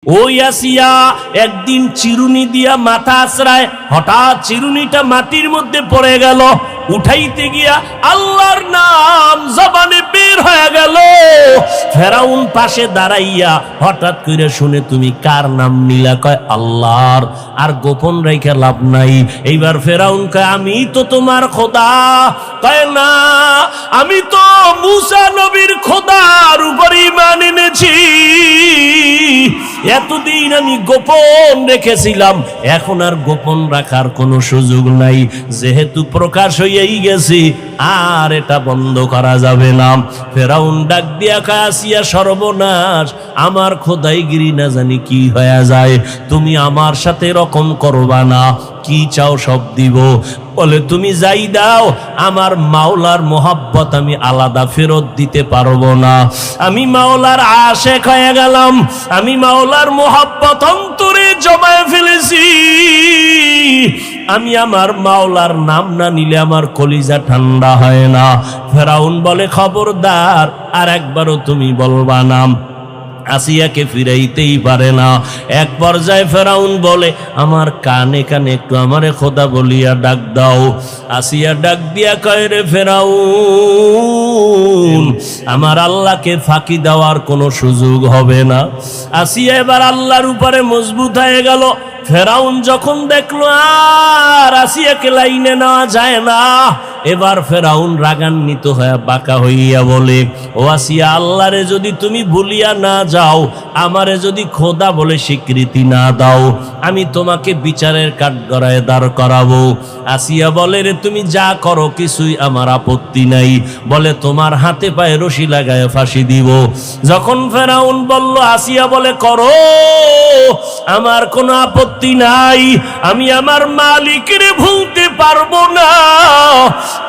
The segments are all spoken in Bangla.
ওই আসিয়া একদিন চিরুনি দিয়া মাথা আছড়ায়, হঠাৎ চিরুনিটা মাটির মধ্যে পড়ে গেল। উঠাইতে গিয়া আল্লাহর নাম জবানে বের হয়ে গেল। ফেরাউন পাশে দাঁড়াইয়া হঠাৎ করে শুনে, তুমি কার নাম নিলা? কয় আল্লাহর। আর গোপন রেখে লাভ নাই। এইবার ফেরাউন কয়, আমি তো তোমার খোদা। কয় না, আমি তো মুসা নবীর খোদার উপর ঈমান এনেছি। এতদিন আমি গোপন রেখেছিলাম, এখন আর গোপন রাখার কোনো সুযোগ নাই। যেহেতু প্রকাশ হয়েই গেছি, আর এটা বন্ধ করা যাবে না। ফেরাউন ডাক দিয়া কয়, আসিয়া সর্বনাশ, আমার খোদাইগিরি না জানি কি হয়ে যায়। তুমি আমার সাথে এরকম করবা না, কি চাও সব দিব। বলে, তুমি যাই দাও, আমার মাওলার মোহাব্বত আমি আলাদা ফেরত দিতে পারবো না। আমি মাওলার আশেক হয়ে গেলাম, আমি মাওলার মোহাব্বত অন্তরে জমায়ে ফেলেছি। আমি আমার মাওলার নাম না নিলে আমার কলিজা ঠান্ডা হয় না। ফেরাউন বলে, খবরদার, আর একবারও তুমি বলবা না। আসিয়াকে ফিরাইতেই পারে না। এক পর্যায়ে ফেরাউন বলে, আমার কানে কানে একটু আমারে খোদা বলিয়া ডাক দাও। আসিয়া ডাক দিয়া কয়, রে ফেরাউন, আমার আল্লাহকে ফাঁকি দেওয়ার কোনো সুযোগ হবে না। আসিয়া এবার আল্লাহর উপরে মজবুত হয়ে গেল। ফেরাউন যখন দেখলো আর আসিয়াকে লাইনে নেওয়া যায় না, এবার ফেরাউন রাগান্বিত হয়ে বাঁকা হইয়া বলে, ও আসিয়া, আল্লাহরে যদি তুমি ভুলিয়া না যাও, আমারে যদি খোদা বলে স্বীকৃতি না দাও, আমি তোমাকে বিচারের কাঠগড়ায় দাঁড় করাবো। আসিয়া বলে, রে তুমি যা করো কিছুই আমার আপত্তি নাই। বলে, তোমার হাতে পায়ে রশি লাগায় ফাঁসি দিব। যখন ফেরাউন বলল, আসিয়া বলে, করো, আমার কোনো আপত্তি নাই। আমি আমার মালিকের ভুলতে পারবো না,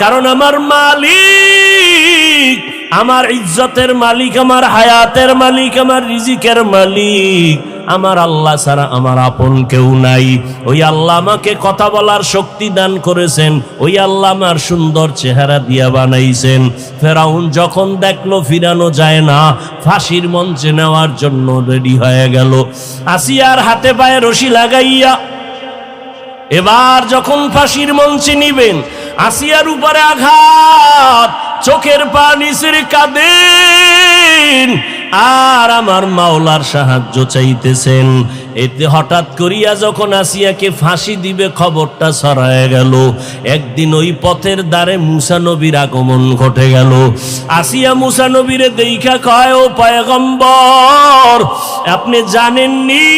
কারণ আমার মালিক, আমার ইজ্জতের মালিক, আমার হায়াতের মালিক, আমার রিজিকের মালিক আমার আল্লাহ ছাড়া আমার আপন কেউ নাই। ওই আল্লাহ আমাকে কথা বলার শক্তি দান করেছেন, ওই আল্লাহ আমার সুন্দর চেহারা দিয়া বানাইছেন। ফেরাউন যখন দেখলো ফিরানো যায় না, ফাঁসির মঞ্চে নেওয়ার জন্য রেডি হয়ে গেল। আসিয়ার হাতে পায়ে রশি লাগাইয়া এবার যখন ফাঁসির মঞ্চে নিবেন, আসিয়ার উপরে আঘাত, চোখের পানি ছেড়ে কাঁদেন আর আমার মাওলার সাহায্য চাইতেছেন। এতে হঠাৎ করিয়া যখন আসিয়াকে ফাঁসি দিবে খবরটা ছড়ায় গেল। একদিন ওই পথের দ্বারে মুসা নবীর আগমন ঘটে গেল। আসিয়া মুসা নবীরে দেইখা কয়, ও পয়গম্বর, আপনি জানেননি,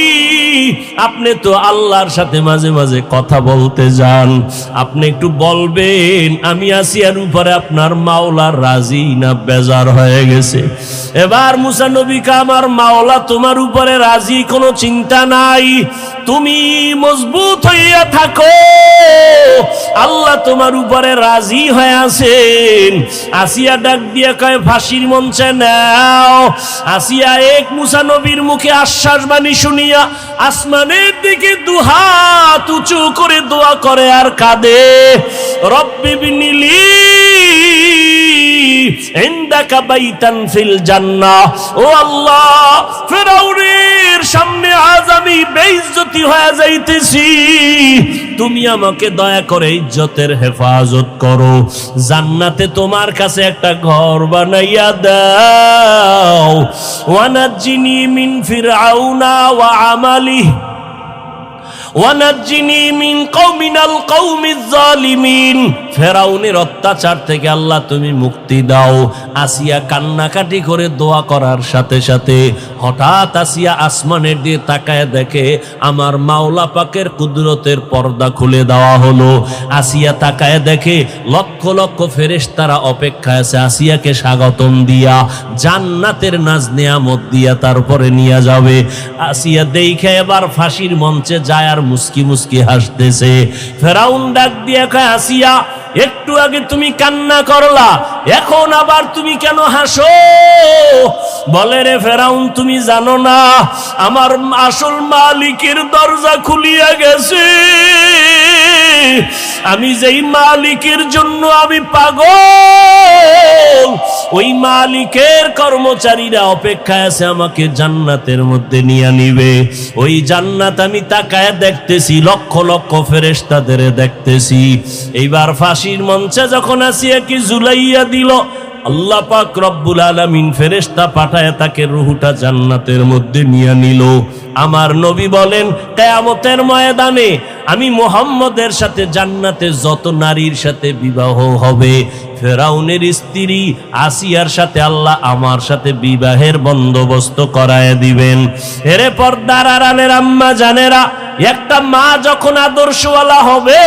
আপনি তো আল্লাহর সাথে মাঝে মাঝে কথা বলতে যান, আপনি একটু বলবেন আমি আসিয়ার উপরে আপনার মাওলার রাজি না বেজার হয়ে গেছে? এবার মুসা নবীকে, আমার মাওলা তোমার উপরে রাজি, কোনো চিন্তা নাই, তুমি মজবুত হইয়া থাকো, আল্লাহ তোমার উপরে রাজি হয়ে আছেন। আসিয়া ডাক দিয়া কয়, ফাঁসির মঞ্চে নাও। আসিয়া এক মুসা নবীর মুখে আশ্বাস বাণী শুনিয়া আসমানের দিকে দুহাত উঁচু করে দোয়া করে আর কাঁদে, রব্বি বিনিলি ইনদাকা বাইতান ফিল জান্নাহ। ও আল্লাহ, ফেরাউনের সামনে আজ আমি বেইজ্জতি হয়ে যাইতেছি, তুমি আমাকে দয়া করে ইজ্জতের হেফাজত করো, জান্নাতে তোমার কাছে একটা ঘর বানাইয়া দাও। ওয়ানাজ্জিনি মিন ফিরআউনা ওয়া আমালিহি ওয়ানাজ্জিনি মিন কওমিনাল কওমিজ জালিমিন। ফেরাউনের অত্যাচার থেকে আল্লাহ তুমি মুক্তি দাও। আসিয়া কান্নাকাটি করে দোয়া করার সাথে সাথে হঠাৎ আসিয়া আসমানের দিকে তাকায় দেখে আমার মাওলা পাকের কুদরতের পর্দা খুলে দেওয়া হলো। আসিয়া তাকায় দেখে লক্ষ লক্ষ ফেরেশতারা অপেক্ষায় আছে আসিয়াকে স্বাগতম দিয়া, জান্নাতের নাজ নেয়ামত দিয়া তারপরে নিয়ে যাবে। আসিয়া দেখে এবার ফাঁসির মঞ্চে যায় আর মুস্কি মুস্কি হাসতেছে। ফেরাউন ডাক দিয়ে কয়, আসিয়া একটু আগে তুমি কান্না করলা, এখন আবার তুমি কেন হাসো? বলে, রে ফেরাউন, তুমি জানো না আমার আসল মালিকের দরজা খুলিয়া গেছে। আমি যেই মালিকের জন্য আমি পাগল, ওই মালিকের কর্মচারীরা অপেক্ষায় আছে আমাকে জান্নাতের মধ্যে নিয়ে নিবে। ওই জান্নাত আমি তাকায় দেখতেছি, লক্ষ লক্ষ ফেরেশতাদের দেখতেছি। এইবার ফাঁসির মঞ্চে যখন আসিয়াকে ঝুলাইয়া দিল, আল্লাহ পাক রব্বুল আলামিন ফেরেশতা পাঠায় তাকে রূহটা জান্নাতের মধ্যে নিয়ে নিল। আমার নবী বলেন, কিয়ামতের ময়দানে আমি মুহাম্মদের সাথে জান্নাতে যত নারীর সাথে বিবাহ হবে, ফেরাউনের স্ত্রী আসিয়ার সাথে আল্লাহ আমার সাথে বিবাহের বন্দোবস্ত করায় দিবেন। এরে পর্দার আড়ালের আম্মা জানেরা, একটা মা যখন আদর্শওয়ালা হবে,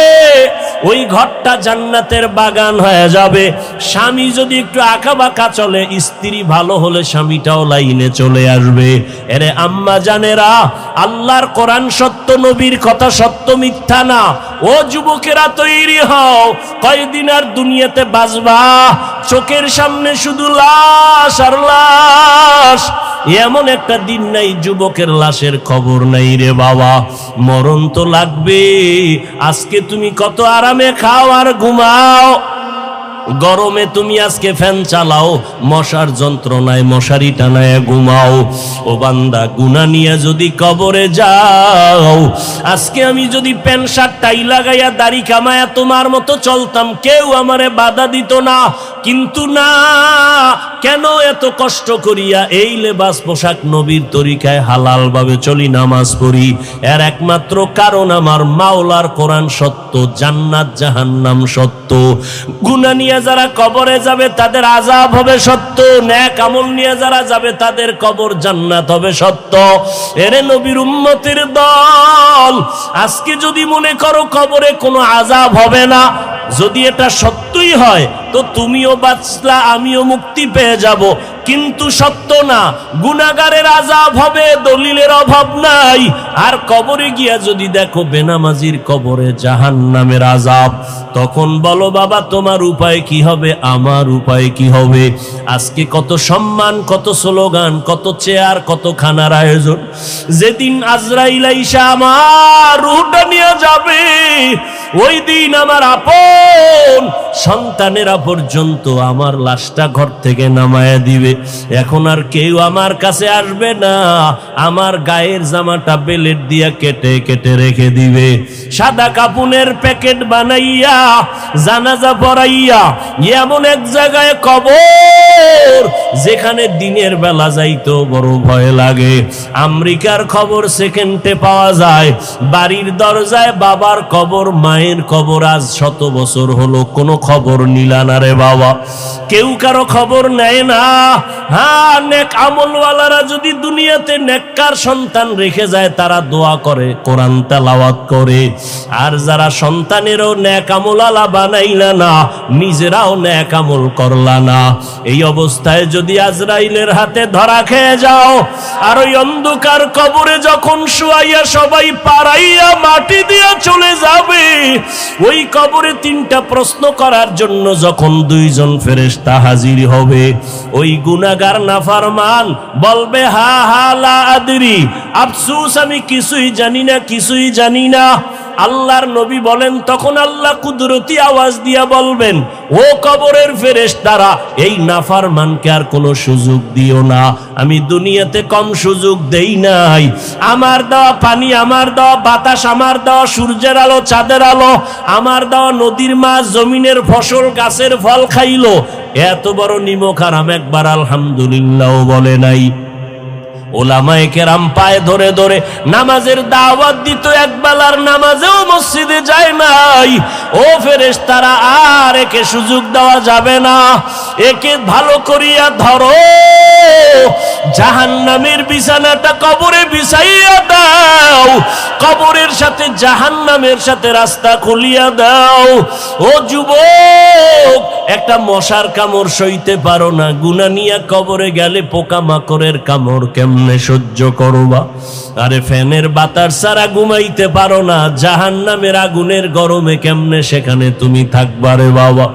ওই ঘরটা জান্নাতের বাগান হয়ে যাবে। স্বামী যদি একটু আঁকা বাঁকা চলে, স্ত্রী ভালো হলে স্বামীটাও লাইনে চলে আসবে। এরে আম্মা জানেরা, আল্লাহর কোরআন সত্য, নবীর কথা সত্য, মিথ্যা না। ও যুবকেরা তৈরি হও, কয়দিন আর দুনিয়াতে বাঁচবা? চোখের সামনে শুধু লাশ আর লাশ। এমন একটা দিন নাই যুবকের লাশের খবর নাই রে বাবা। মরণ তো লাগবে। আজকে তুমি কত আরামে খাও আর ঘুমাও, গরমে তুমি আজকে ফ্যান চালাও, মশার যন্ত্রণায় মশারি টানায় ঘুমাও। ও বান্দা, গুনাহ নিয়ে যদি কবরে যাও, আজকে আমি যদি প্যান্ট শার্ট টাই লাগাইয়া দাড়ি কামায়া তোমার মতো চলতাম, কেউ আমারে বাধা দিত না। কিন্তু না, কেন এত কষ্ট করিয়া এই লেবাস পোশাক নবীর তরিকায় হালাল ভাবে চলি, নামাজ পড়ি? এর একমাত্র কারণ আমার মাওলার কোরআন সত্য, জান্নাত জাহান্নাম সত্য। গুনাহ নিয়ে যারা কবরে যাবে তাদের আযাব হবে সত্য, নেক আমল নিয়ে যারা যাবে তাদের কবর জান্নাত হবে সত্য। এরে নবীর উম্মতের দল, আজকে যদি মনে করো কবরে কোনো আযাব হবে না, যদি এটা সত্যই হয় তো তুমিও বাঁচলা, আমিও মুক্তি পেয়ে যাব। কিন্তু সত্য না, গুনাহগারের আযাব হবে, দলিলের অভাব নাই। আর কবরে গিয়া যদি দেখো বেনামাজির কবরে জাহান্নামের আযাব, তখন বলো বাবা তোমার উপায় কি হবে, আমার উপায় কি হবে? আজকে কত সম্মান, কত স্লোগান, কত চেয়ার, কত খানার আয়োজন। যেদিন আজরাইল আইসা আমার রূহটা নিয়ে যাবে, ওই দিন আমার আপন সন্তানেরা পর্যন্ত আমার লাশটা ঘর থেকে নামায়া দিবে। এখন আর কেউ আমার কাছে আসবে না, আমার গায়ের জামাটা বেলেট দিয়া কেটে কেটে রেখে দিবে। সাদা কাপুনের প্যাকেট বানাইয়া জানাজা পড়াইয়া এমন এক জায়গায় কবর, যেখানে দিনের বেলা যাইতো বড় ভয় লাগে। আমেরিকার খবর সেকেন্ডে পাওয়া যায়, বাড়ির দরজায় বাবার কবর, মায়ের কবর আজ 100 বছর হলো, কোনো খবর নিলা না রে বাবা। কেউ কারো খবর নেয় না। হ্যাঁ, নেক আমলওয়ালারা যদি দুনিয়াতে নেককার সন্তান রেখে যায়, তারা দোয়া করে, কোরআন তেলাওয়াত করে। আর যারা সন্তানেরও নেক আমলওয়ালা বানাইলা না, নিজেরাও নেক আমল করলা না, এই অবস্থায় যদি আজরাইলের হাতে ধরা খেয়ে যাও, আর ওই অন্ধকার কবরে যখন শুয়াইয়া সবাই পাড়াইয়া মাটি দিয়া চলে যাবে, ওই কবরে 3টা প্রশ্ন করার জন্য যখন 2 জন ফেরেশতা হাজির হবে, ওই গুনাহগার নাফরমান বলবে, হা হা লা আদরি, আফসোস আমি কিছুই জানি না, কিছুই জানি না। আল্লাহর নবী বলেন, তখন আল্লাহ কুদরতি আওয়াজ দিয়া বলবেন, ও কবরের ফেরেশতারা, এই নাফরমানকে আর কোনো সুযোগ দিও না। আমি দুনিয়াতে কম সুযোগ দেই নাই। আমার দেওয়া পানি, আমার দেওয়া বাতাস, আমার দেওয়া সূর্যের আলো, চাঁদের আলো, আমার দেওয়া নদীর মাছ, জমিনের ফসল, গাছের ফল খাইলো। এত বড় নিমক হারাম একবার আলহামদুলিল্লাহ বলে নাই। ওলামায়ে কেরাম পায়ে ধরে ধরে নামাজের দাওয়াত দিত, একবেলার নামাজেও মসজিদে যায় নাই। ও ফেরেশতারা, আর একে সুযোগ দেওয়া যাবে না, একে ভালো করিয়া ধরো, জাহান্নামের বিছানাটা কবরে বিছাইয়া দাও, কবরের সাথে জাহান্নামের সাথে রাস্তা খুলিয়া দাও। ও যুবক, একটা মশার কামড় সইতে পারো না, গুনাহ নিয়ে কবরে গেলে পোকামাকড়ের কামড় কেমনে সহ্য করবা? আরে ফ্যানের বাতাস ছাড়া ঘুমাইতে পারো না, জাহান্নামের আগুনের গরমে কেমনে সেখানে তুমি থাকবা রে বাবা?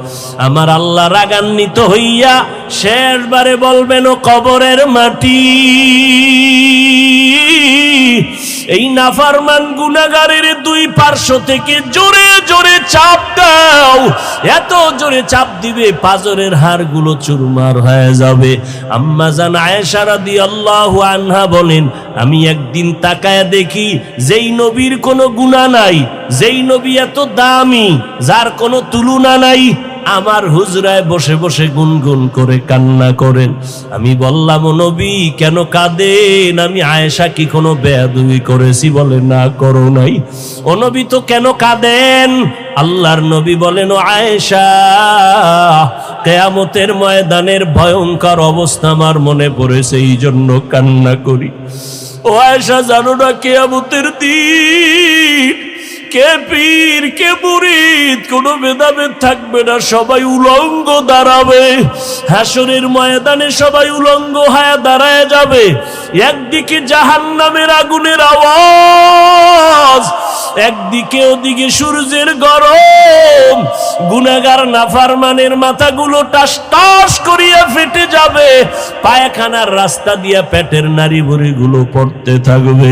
আমার আল্লাহ রাগান্বিত হইয়া শেষবারে বলবেন, ও কবরের মাটি, এই নাফরমান গুনাহগারের দুই পার্শ্ব থেকে জোরে জোরে চাপ দাও। এত জোরে চাপ দিবে পাজরের হাড়গুলো চুরমার হয়ে যাবে। আম্মা জান আয়েশা রাদিয়াল্লাহু আনহা বলেন, আমি একদিন তাকায় দেখি যেই নবীর কোনো গুনাহ নাই, যেই নবী এত দামি, যার কোনো তুলনা নাই, আমার হুজরায় বসে বসে গুনগুন করে কান্না করেন। আমি বললাম, ও নবী কেন কাঁদেন? আমি আয়েশা কি কোনো বেয়াদবি করেছি? বলে না, করো নাই। ও নবী তো কেন কাঁদেন? আল্লাহর নবী বলেন, ও আয়েশা, কিয়ামতের ময়দানের ভয়ঙ্কর অবস্থা আমার মনে পড়েছে, এই জন্য কান্না করি। ও আয়েশা, জানো না কিয়ামতের দিন কে পীর কে মুরিদ কোনো ভেদাভেদ থাকবে না, সবাই উলঙ্গ দাঁড়াবে। হাসরের ময়দানে সবাই উলঙ্গ হয়ে দাঁড়ায় যাবে। একদিকে জাহান্নামের আগুনের আওয়াজ, একদিকে ওদিকে সূর্যের গরম। গুনাহগার নাফরমানের মাথাগুলো টাস টাস করিয়া ফেটে যাবে, পায়খানার রাস্তা দিয়া পেটের নাড়ি ভুঁড়িগুলো পড়তে থাকবে।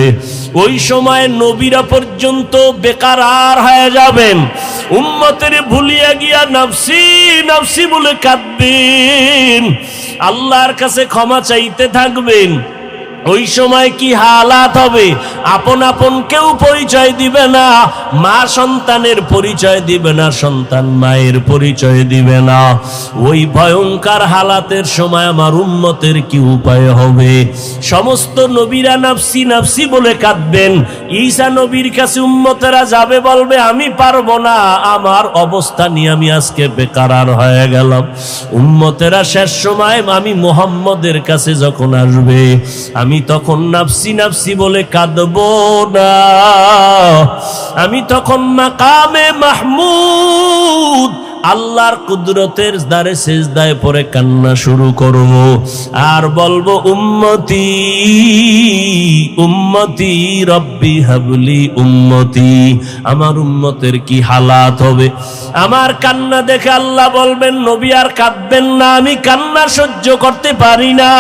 ওই সময় নবীরা পর্যন্ত বেকার হয়ে যাবেন, উম্মতের ভুলিয়া গিয়া নাফসি নাফসি বলে কাঁদবেন, আল্লাহর কাছে ক্ষমা চাইতে থাকবেন। ওই সময় কি হালাত হবে? আপন আপন কেউ পরিচয় দিবে না, মা সন্তানের পরিচয় দিবে না, সন্তান মায়ের পরিচয় দিবে না। ওই ভয়ঙ্কর হালাতের সময় আমার উম্মতের কি উপায় হবে? সমস্ত নবীরা নাফসি নাফসি বলে কাঁদবেন। ঈসা নবীর কাছে উম্মতেরা যাবে, বলবে, আমি পারবো না, আমার অবস্থা নিয়ে আমি আজকে বেকার হয়ে গেলাম। উম্মতেরা শেষ সময় আমি মুহাম্মদের কাছে যখন আসবে, আমি তখন নাফসি নাফসি বলে কাঁদবো না, আমি তখন মাকামে মাহমুদ আল্লাহর কুদরতের দ্বারে সিজদায় পড়ে কান্না শুরু করব আর বলবো, উম্মতি উম্মতি রব্বি হাবলি উম্মতি। আমার উম্মতের কি হালাত হবে? আমার কান্না দেখে আল্লাহ বলবেন, নবী আর কাঁদবেন না, আমি কান্না সহ্য করতে পারি না।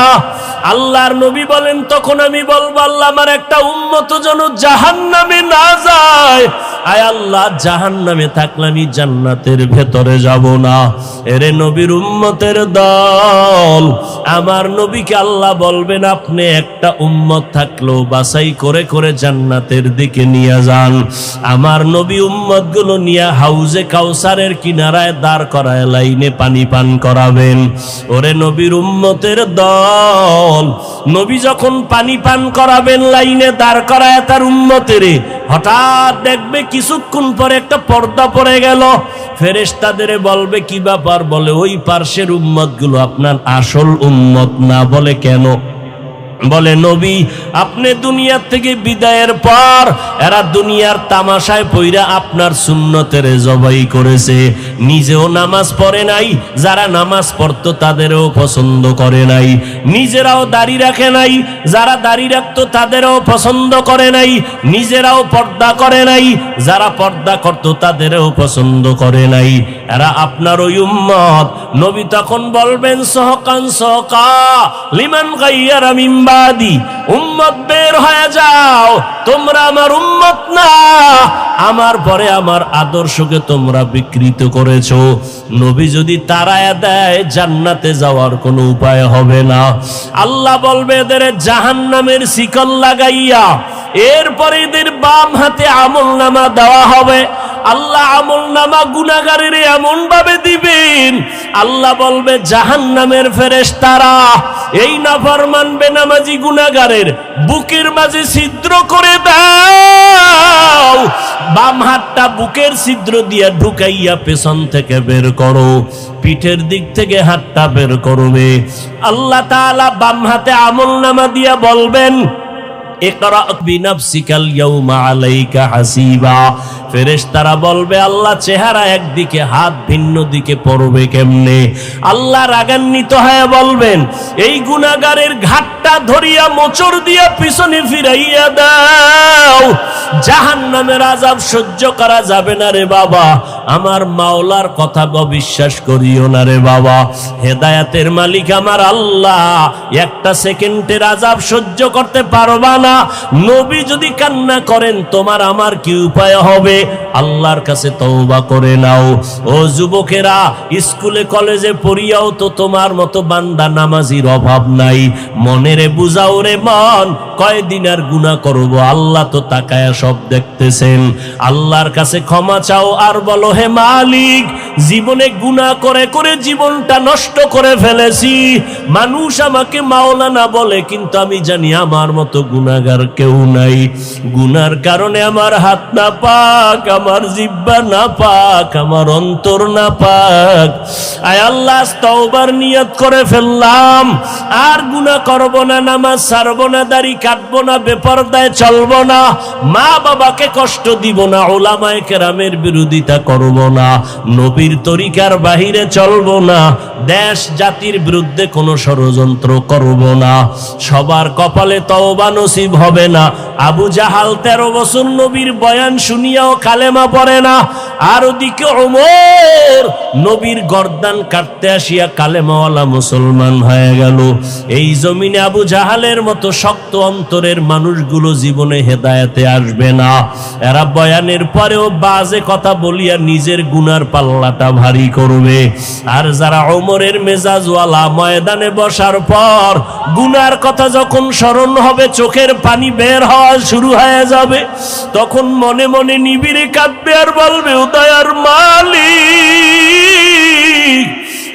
আল্লাহর নবী বলেন, তখন আমি বলবো, আল্লাহ আমার একটা উম্মত যেন জাহান্নামে না যায়। আয় আল্লাহ, জাহান্নামে থাকলে আমি জান্নাতের ভেতরে যাব না। এরে নবীর উম্মতের দল, আমার নবীকে আল্লাহ বলবেন, আপনি একটা উম্মত থাকলেও বাছাই করে করে জান্নাতের দিকে নিয়ে যান। আমার নবী উম্মত গুলো নিয়ে হাউজে কাউসারের কিনারায় দাঁড় করায় লাইনে পানি পান করাবেন। ওরে নবীর উম্মতের দল, নবী যখন পানি পান করাবেন লাইনে দাঁড় করায় তার উম্মতের, হঠাৎ দেখবে কিছুক্ষণ পরে একটা পর্দা পড়ে গেল। ফেরেশতাদের বলবে, কি ব্যাপার? বলে, ওই পার্শ্বের উম্মত গুলো আপনার আসল উম্মত না। বলে, কেন? বলে, নবী আপনি দুনিয়া থেকে বিদায়ের পর এরা দুনিয়ার তামাশায় পইরা আপনার সুন্নতের জবাই করেছে, নিজেও নামাজ পড়ে নাই, যারা নামাজ পড়তো তাদেরও পছন্দ করে নাই, নিজেরাও দাড়ি রাখে নাই, যারা দাড়ি রাখতো তাদেরও পছন্দ করে নাই, নিজেরাও পর্দা করে নাই, যারা পর্দা করতো তাদেরও পছন্দ করে নাই, এরা আপনার ওই উম্মত। নবী তখন বলবেন, সহকান সহকা লিমান গাইয়ারা মিন বাদি, উম্মত বের হয়ে যাও, তোমরা আমার উম্মত না, আমার পরে আমার আদর্শকে তোমরা বিকৃত করেছো। নবী যদি তাড়ায়া দেয়, জান্নাতে যাওয়ার কোনো উপায় হবে না। আল্লাহ বলবে, এদের জাহান্নামের শিকল লাগাইয়া এরপরে এদের বাম হাতে আমলনামা দেওয়া হবে। আল্লাহ আমলনামা গুনাহগারের এমন ভাবে দিবেন, আল্লাহ বলবে, জাহান্নামের ফেরেশতারা এই নাফরমান বেনামাজি গুনাহগারের বুকের মাঝে ছিদ্র করে দাও, বাম হাতটা বুকের ছিদ্র দিয়া ঢুকাইয়া পেছন থেকে বের করো, পিঠের দিক থেকে হাতটা বের করবে। আল্লাহ তাআলা বাম হাতে আমলনামা দিয়া বলবেন, ইকরা বিনাফসিকাল ইয়াউমা আলাইকা হাসিবা। ফেরেশতারা বলবে আল্লাহ চেহারা একদিকে হাত ভিন্ন দিকে পড়বে কেমনে? আল্লাহ রাগান্বিত হয়ে বলবেন এই গুনাহগারের ঘাটটা ধরিয়া মোচড় দিয়া পিছনে ফিরাইয়া দাও। জাহান্নামের আযাব সহ্য করা যাবে না রে বাবা, আমার মাওলার কথা অবিশ্বাস করিও না রে বাবা। হেদায়েতের মালিক আমার আল্লাহ, একটা সেকেন্ডের আযাব সহ্য করতে পারবা না। নবী যদি কান্না করেন তোমার আমার কি উপায় হবে? আল্লাহর কাছে তওবা করে নাও। ও যুবকেরা, স্কুলে কলেজে পড়িয়াও তো তোমার মতো বান্দা নামাজির অভাব নাই। মনেরে বুঝাও রে মন, কয়দিন আর গুনাহ করব? আল্লাহ তো তাকায়া সব দেখতেছেন। আল্লাহর কাছে ক্ষমা চাও আর বলো হে মালিক, জীবনে গুনাহ করে করে জীবনটা নষ্ট করে ফেলেছি। মানুষ আমাকে মাওলানা বলে, কিন্তু আমি জানি আমার মতো গুনাহগার কেউ নাই। গুনার কারণে আমার হাত না পাক, আমার জিহ্বা না পাক, আমার অন্তর না পাক। আয় আল্লাহ, তওবার নিয়ত করে ফেললাম, আর গুনাহ করব না, নামাজ ছাড়ব না, দাড়ি কাটবো না, বেপরদায় চলবো না, মা বাবাকে কষ্ট দিব না, উলামায়ে কেরামের বিরোধিতা করব না, নবীর তরিকার বাহিরে চলবো না, দেশ জাতির বিরুদ্ধে কোনো ষড়যন্ত্র করব না। সবার কপালে তওবা নসিব হবে না। আবু জাহাল 13 বছর নবীর বয়ান শুনিয়াও কালেমা পড়ে না, আর ওদিকে ওমর নবীর গর্দান কাটতে আসিয়া কালেমাওয়ালা মুসলমান হয়ে গেল। এই জমিনে আবু জাহালের মতো শক্ত অন্তরের মানুষগুলো জীবনে হেদায়েতে আসবে না। এরা বয়ানের পরেও বাজে কথা বলিয়া নিজের গুনার পাল্লাটা ভারী করবে। আর যারা ওমরের মেজাজওয়ালা, ময়দানে বসার পর গুনার কথা যখন স্মরণ হবে চোখের পানি বের হওয়া শুরু হয়ে যাবে, তখন মনে মনে নিবিড়ে কাঁদবে আর বলবে ও দয়ার মালিক,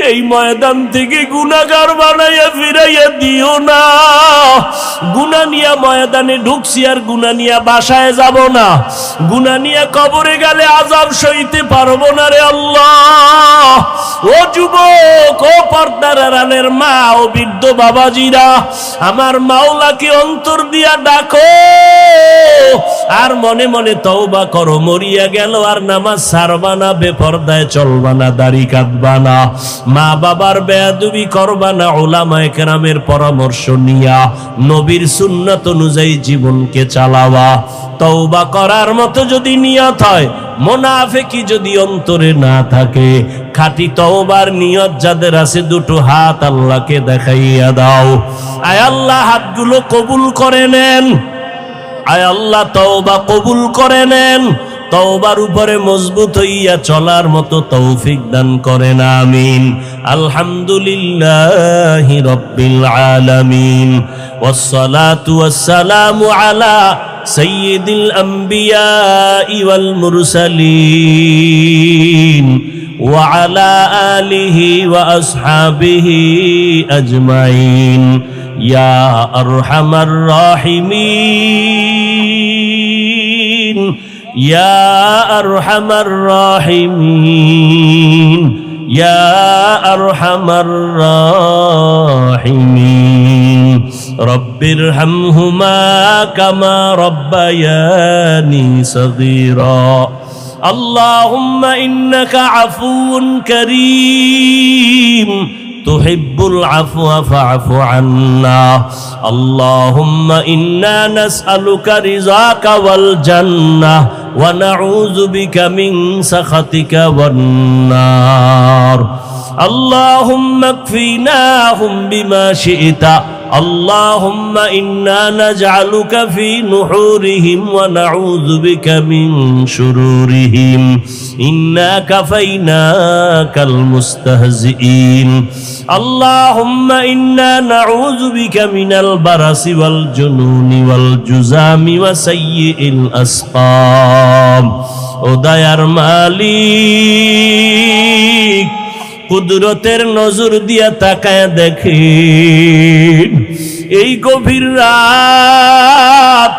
এই ময়দান থেকে গুনাহগার বানাইয়া ফিরাইয়া দিও না। গুনাহ নিয়া ময়দানে ঢুকছি আর গুনাহ নিয়া বাসায় যাব না, গুনাহ নিয়া কবরে গেলে আযাব সইতে পারবো না রে আল্লাহ। ও যুবক, ও পর্দার আড়ালের মা, ও বৃদ্ধ বাবাজিরা, আমার মাওলাকে অন্তর দিয়া ডাকো আর মনে মনে তওবা করো। মরিয়া গেল আর নামাজ ছাড়বা না, বেপরদায় চলবা না, দাড়ি কাটবা না, মা বাবার বেয়াদবি করবা না, উলামায়ে কেরামের পরামর্শ নিয়া নবীর সুন্নাত অনুযায়ী জীবনকে চালাবা। তওবা করার মতো যদি নিয়ত হয়, মুনাফিকি যদি অন্তরে না থাকে, খাঁটি তওবার নিয়ত যাদের আছে দুটো হাত আল্লাহকে দেখাইয়া দাও। আয় আল্লাহ, হাতগুলো কবুল করে নেন। আয় আল্লাহ, তওবা কবুল করে নেন। তওবার উপরে মজবুত হইয়া চলার মতো তৌফিক দান করেন, আমিন। আলহামদুলিল্লাহি রাব্বিল আলামিন, ওয়াসসালাতু ওয়াসসালামু আলা সাইয়্যিদিল আমবিয়াই ওয়াল মুরসালিন ওয়া আলা আলিহি ওয়া আসহাবিহি আজমাইন। ইয়া আরহামার রাহিমিন, ইয়া আরহামার রাহিমিন, ইয়া আরহামার রাহিমিন। রব্বিরহামহুমা কামা রব্বায়ানি সগীরা। আল্লাহুম্মা ইন্নাকা আফুউন কারীম তুহিব্বুল আফওয়া ফা'ফু আন্না। আল্লাহুম্মা ইন্না নাসআলুকা রিযাকা ওয়াল জান্নাহ ওয়া নাউযু বিকা মিন সাখাতিকা ওয়ান নার। আল্লাহুম্মা কফিনাহুম বিমা শি'তা। আল্লাহুম্মা ইন্না নাজআলুকা ফি নুহুরিহিম ওয়া নাউযু বিকা মিন শুরুরিহিম। ইন্না কাফাইনাকাল মুস্তাহজিইন। আল্লাহুম্মা ইন্না নাউযু বিকা মিনাল বারাসি ওয়াল জুনুনি ওয়াল জুযামি ওয়া সাইয়্যিল আসকাম। ও দয়ার মালিক, কুদরতের নজর দিয়া তাকায় দেখেন, এই গভীর রাত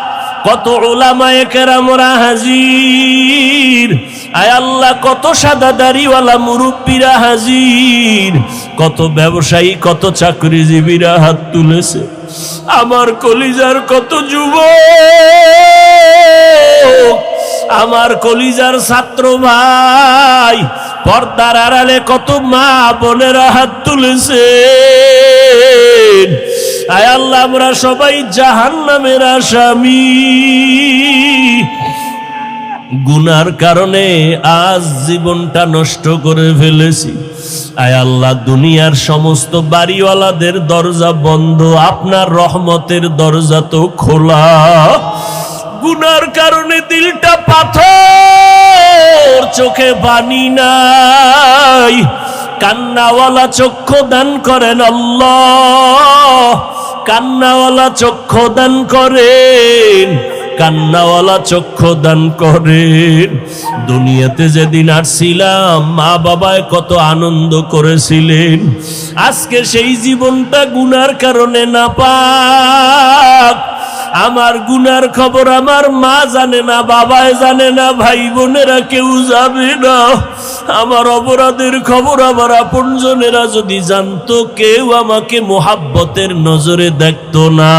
কত উলামায়ে কেরামরা হাজির, আয় আল্লাহ কত সাদা দাড়িওয়ালা মুরব্বীরা হাজির, কত ব্যবসায়ী কত চাকরিজীবীরা হাত তুলেছে, আমার কলিজার কত যুবক, আমার কলিজার ছাত্র ভাই, পর্দার আড়ালে কত মা বোনেরা হাত তুলেছে। আয় আল্লাহ আমরা সবাই জাহান্নামের আসামি, গুনার কারণে আজ জীবনটা নষ্ট করে ফেলেছি। আয় আল্লাহ দুনিয়ার সমস্ত বাড়িওয়ালাদের দরজা বন্ধ, আপনার রহমতের দরজা তো খোলা। গুনার কারণে দিলটা পাথর, চোখে পানি নাই, কান্নাওয়ালা চক্ষু দান করেন আল্লাহ, কান্নাওয়ালা চক্ষু দান করেন, কান্নাওয়ালা চক্ষু দান করেন। দুনিয়াতে যেদিন আসছিলাম মা বাবায় কত আনন্দ করেছিলেন, আজকে সেই জীবনটা গুনার কারণে নাপাক। আমার গুনার খবর আমার মা জানে না, বাবায় জানে না, ভাই বোনেরা কেউ জানে না। আমার অপরাধের খবর আমার আপনজনেরা যদি জানতো, কেউ আমাকে মোহাব্বতের নজরে দেখতো না।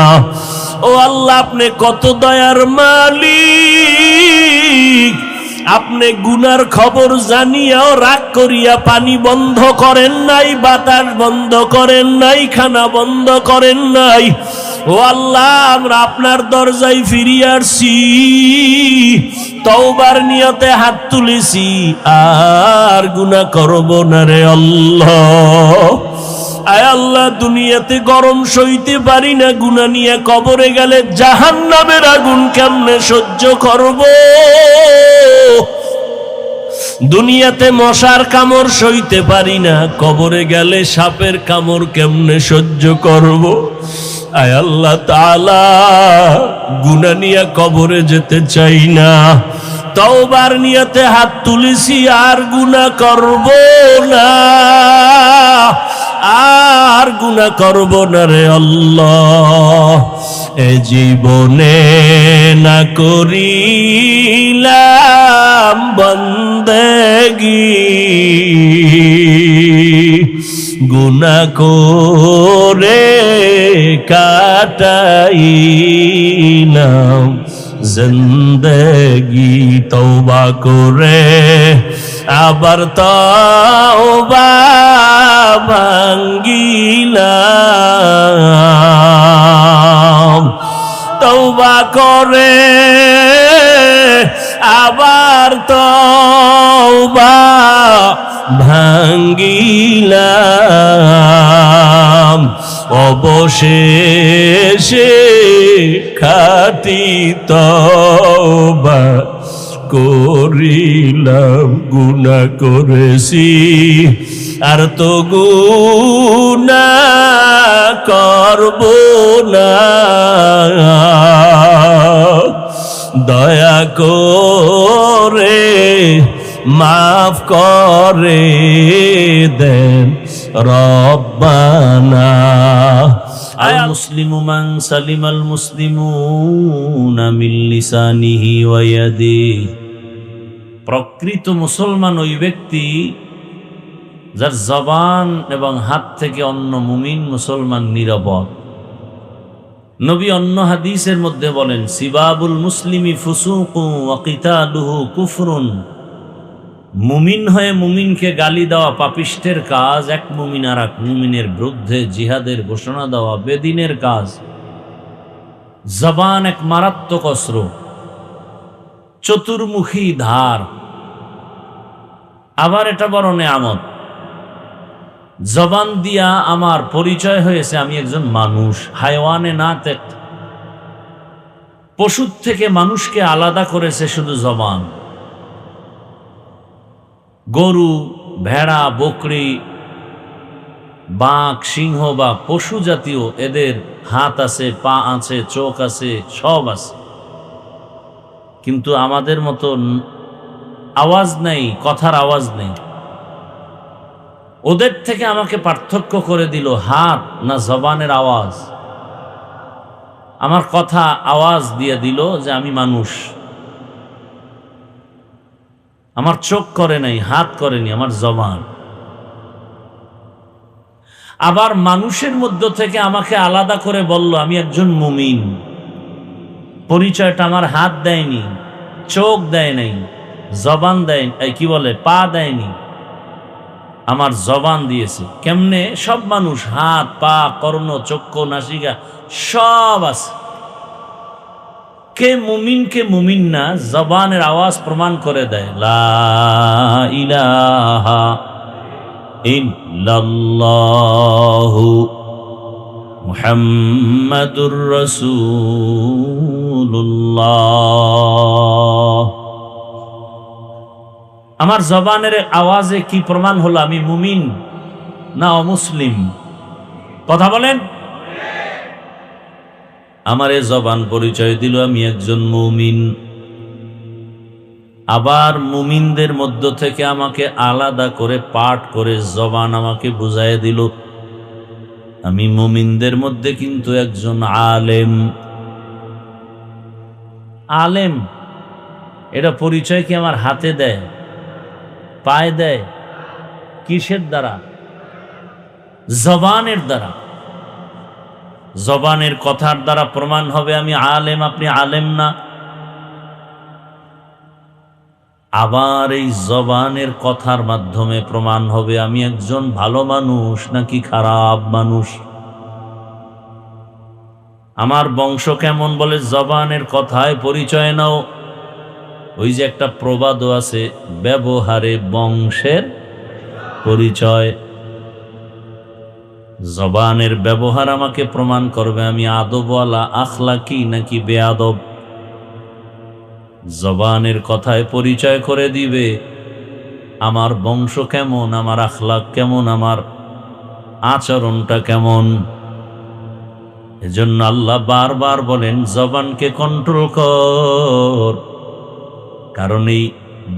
ও আল্লাহ আপনি কত দয়ার মালিক, আপনি গুনার খবর জানিয়াও রাগ করিয়া পানি বন্ধ করেন নাই, বাতাস বন্ধ করেন নাই, খানা বন্ধ করেন নাই। ও আল্লাহ আমরা আপনার দরজায় ফিরিয়ে আসছি, তওবার নিয়তে হাত তুলেছি, আর গুনাহ করব না রে আল্লাহ। আয় আল্লাহ দুনিয়াতে গরম সইতে পারি না, গুনাহ নিয়ে কবরে গেলে জাহান্নামের আগুন কেমনে সহ্য করব। দুনিয়াতে মশার কামড় সইতে পারি না, কবরে গেলে সাপের কামড় কেমনে সহ্য করব। আয় আল্লাহ তাআলা গুনাহ নিয়ে কবরে যেতে চাই না, তওবার নিয়তে হাত তুলেছি, আর গুনাহ করব না, আর গুনাহ করব না রে আল্লাহ। এ জীবনে না করিলাম বন্দেগি, গুনাহ করে কাটাইলাম জিন্দেগি, তওবা করে আবার তওবা ভাঙ্গিলাম, তওবা করে আবার তওবা ভাঙ্গিলাম, অবশেষে খাঁটি তওবা করিলাম। গুনাহ করেছি আর তো গুনাহ করব না, দয়া করে মাফ করে দেন রব্বানা। আল মুসলিমু মান সালিমাল মুসলিমুনা মিন লিসানিহি ওয়া ইয়াদিহি, প্রকৃত মুসলমান ওই ব্যক্তি যার জবান এবং হাত থেকে অন্য মুমিন মুসলমান নিরাপদ। নবী অন্য হাদিসের মধ্যে বলেন, সিবাবুল মুসলিমি ফুসুকুন ওয়া কিতালুহু কুফরুন, মুমিন হয়ে মুমিনকে গালি দেওয়া পাপিষ্টের কাজ, এক মুমিন আর এক মুমিনের বিরুদ্ধে জিহাদের ঘোষণা দেওয়া বেদিনের কাজ। জবান এক মারাত্মক অস্ত্র, চতুর্মুখী ধার। আবার এটা বড় নেয়ামত, জবান দিয়া আমার পরিচয় হয়েছে আমি একজন মানুষ। হায়ওয়ানে না তেক, পশুর থেকে মানুষকে আলাদা করেছে শুধু জবান। গরু, ভেড়া, বকরি, বাঘ, সিংহ বা পশু জাতীয়, এদের হাত আছে, পা আছে, চোখ আছে, সব আছে, কিন্তু আমাদের মতো আওয়াজ নেই, কথার আওয়াজ নেই। ওদের থেকে আমাকে পার্থক্য করে দিল হাত না জবানের আওয়াজ। আমার কথা আওয়াজ দিয়ে দিল যে আমি মানুষ। আমার চোখ করে নাই, হাত করেনি, আমার জবান। আবার মানুষের মধ্য থেকে আমাকে আলাদা করে বলল আমি একজন মুমিন। পরিচয়টা আমার হাত দেয়নি, চোখ দেয় নাই, জবান দেয়, কি বলে, পা দেয়নি, আমার জবান দিয়েছে। কেমনে? সব মানুষ হাত, পা, কর্ণ, চক্ষু, নাসিকা সব আছে। কে মুমিন কে মুমিন না, জবানের আওয়াজ প্রমাণ করে দেয় লা ইলাহা ইল্লাল্লাহু মুহাম্মাদুর রাসূলুল্লাহ। আমার জবানের আওয়াজে কি প্রমাণ হলো আমি মুমিন না অমুসলিম? কথা বলেন। আমার এ জবান পরিচয় দিল আমি একজন মুমিন। আবার মুমিনদের মধ্য থেকে আমাকে আলাদা করে পাঠ করে জবান আমাকে বুঝায় দিল আমি মুমিনদের মধ্যে কিন্তু একজন আলেম। আলেম এটা পরিচয় কি আমার হাতে দেয়, পায়ে দেয়? কিসের দ্বারা? জবানের দ্বারা। জবানের কথার দ্বারা প্রমাণ হবে আমি আলেম, আপনি আলেম না। আবার এই জবানের কথার মাধ্যমে প্রমাণ হবে আমি একজন ভালো মানুষ নাকি খারাপ মানুষ। আমার বংশ কেমন বলে জবানের কথায় পরিচয় নাও। ওই যে একটা প্রবাদও আছে, ব্যবহারে বংশের পরিচয়। জবানের ব্যবহার আমাকে প্রমাণ করবে আমি আদবওয়ালা, আখলাকি নাকি বেয়াদব। জবানের কথায় পরিচয় করে দিবে আমার বংশ কেমন, আমার আখলাক কেমন, আমার আচরণটা কেমন। এজন্য আল্লাহ বারবার বলেন জবানকে কন্ট্রোল কর। কারণ এই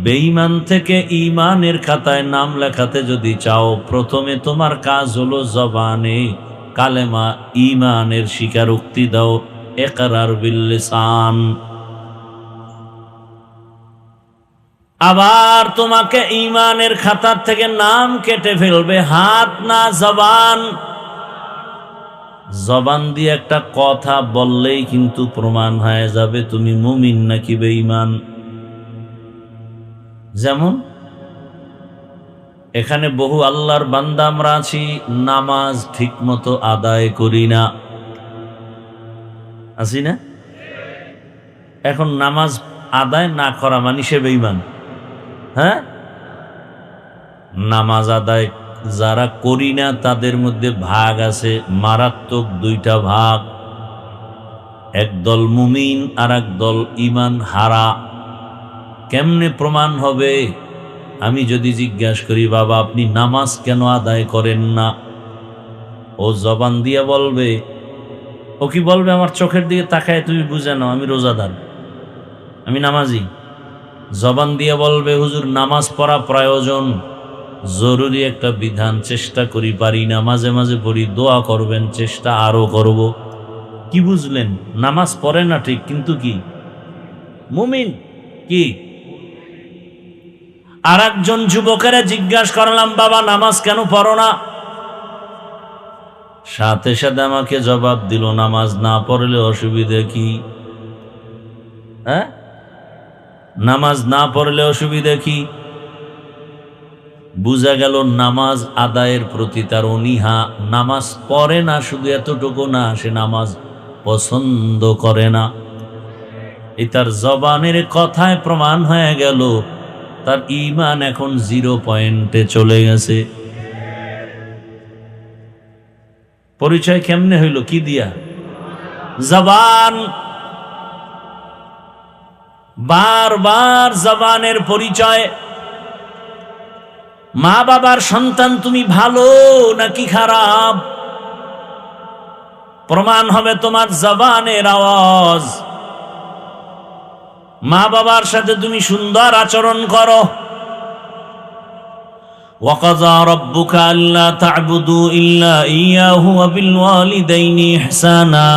বেঈমান থেকে ঈমানের খাতায় নাম লেখাতে যদি চাও, প্রথমে তোমার কাজ হলো জবানে কালেমা ঈমানের স্বীকারোক্তি দাও, ইকরার বিল লিসান। আবার তোমাকে ঈমানের খাতার থেকে নাম কেটে ফেলবে হাত না জবান। জবান দিয়ে একটা কথা বললেই কিন্তু প্রমাণ হয়ে যাবে তুমি মুমিন নাকি বেঈমান। যেমন এখানে বহু আল্লাহর বান্দা আমরা আছি, নামাজ ঠিক মতো আদায় করি না, আছি না? এখন নামাজ আদায় না করা মানে সে বেঈমান। হ্যাঁ, নামাজ আদায় যারা করি না তাদের মধ্যে ভাগ আছে, মারাত্মক দুইটা ভাগ। একদল মুমিন আর একদল ঈমান হারা। কেমনে প্রমাণ হবে? আমি যদি জিজ্ঞাসা করি বাবা আপনি নামাজ কেন আদায় করেন না, ও জবান দিয়ে বলবে, ও কি বলবে? আমার চোখের দিকে তাকায় তুমি বুঝে নাও আমি রোজাদার, আমি নামাজি। জবান দিয়ে বলবে হুজুর নামাজ পড়া প্রয়োজন, জরুরি একটা বিধান, চেষ্টা করি পারি না, মাঝে মাঝে পড়ি, দোয়া করবেন, চেষ্টা আরো করব। কি বুঝলেন? নামাজ পড়ে না ঠিক, কিন্তু কি মুমিন। কি? আর একজন যুবকেরা জিজ্ঞাসা করলাম বাবা নামাজ কেন পড়ো না? সাথে সাথে আমাকে জবাব দিল নামাজ না পড়লে অসুবিধা কি? হ্যাঁ, নামাজ না পড়লে অসুবিধা কি? বুঝা গেল নামাজ আদায়ের প্রতি তার অনীহা। নামাজ পড়ে না শুধু এতটুকু না, সে নামাজ পছন্দ করে না। এই তার জবানের কথায় প্রমাণ হয়ে গেল তার ঈমান এখন 0 পয়েন্টে চলে গেছে। পরিচয় কেমনে হইল? কি দিয়া? জবান। বারবার জবানের পরিচয়। মা বাবার সন্তান তুমি ভালো নাকি খারাপ প্রমাণ হবে তোমার জবানের আওয়াজ। মা বাবার সাথে তুমি সুন্দর আচরণ করো। وَقَضَى رَبُّكَ أَلَّا تَعْبُدُوا إِلَّا إِيَّاهُ وَبِالْوَالِدَيْنِ إِحْسَانًا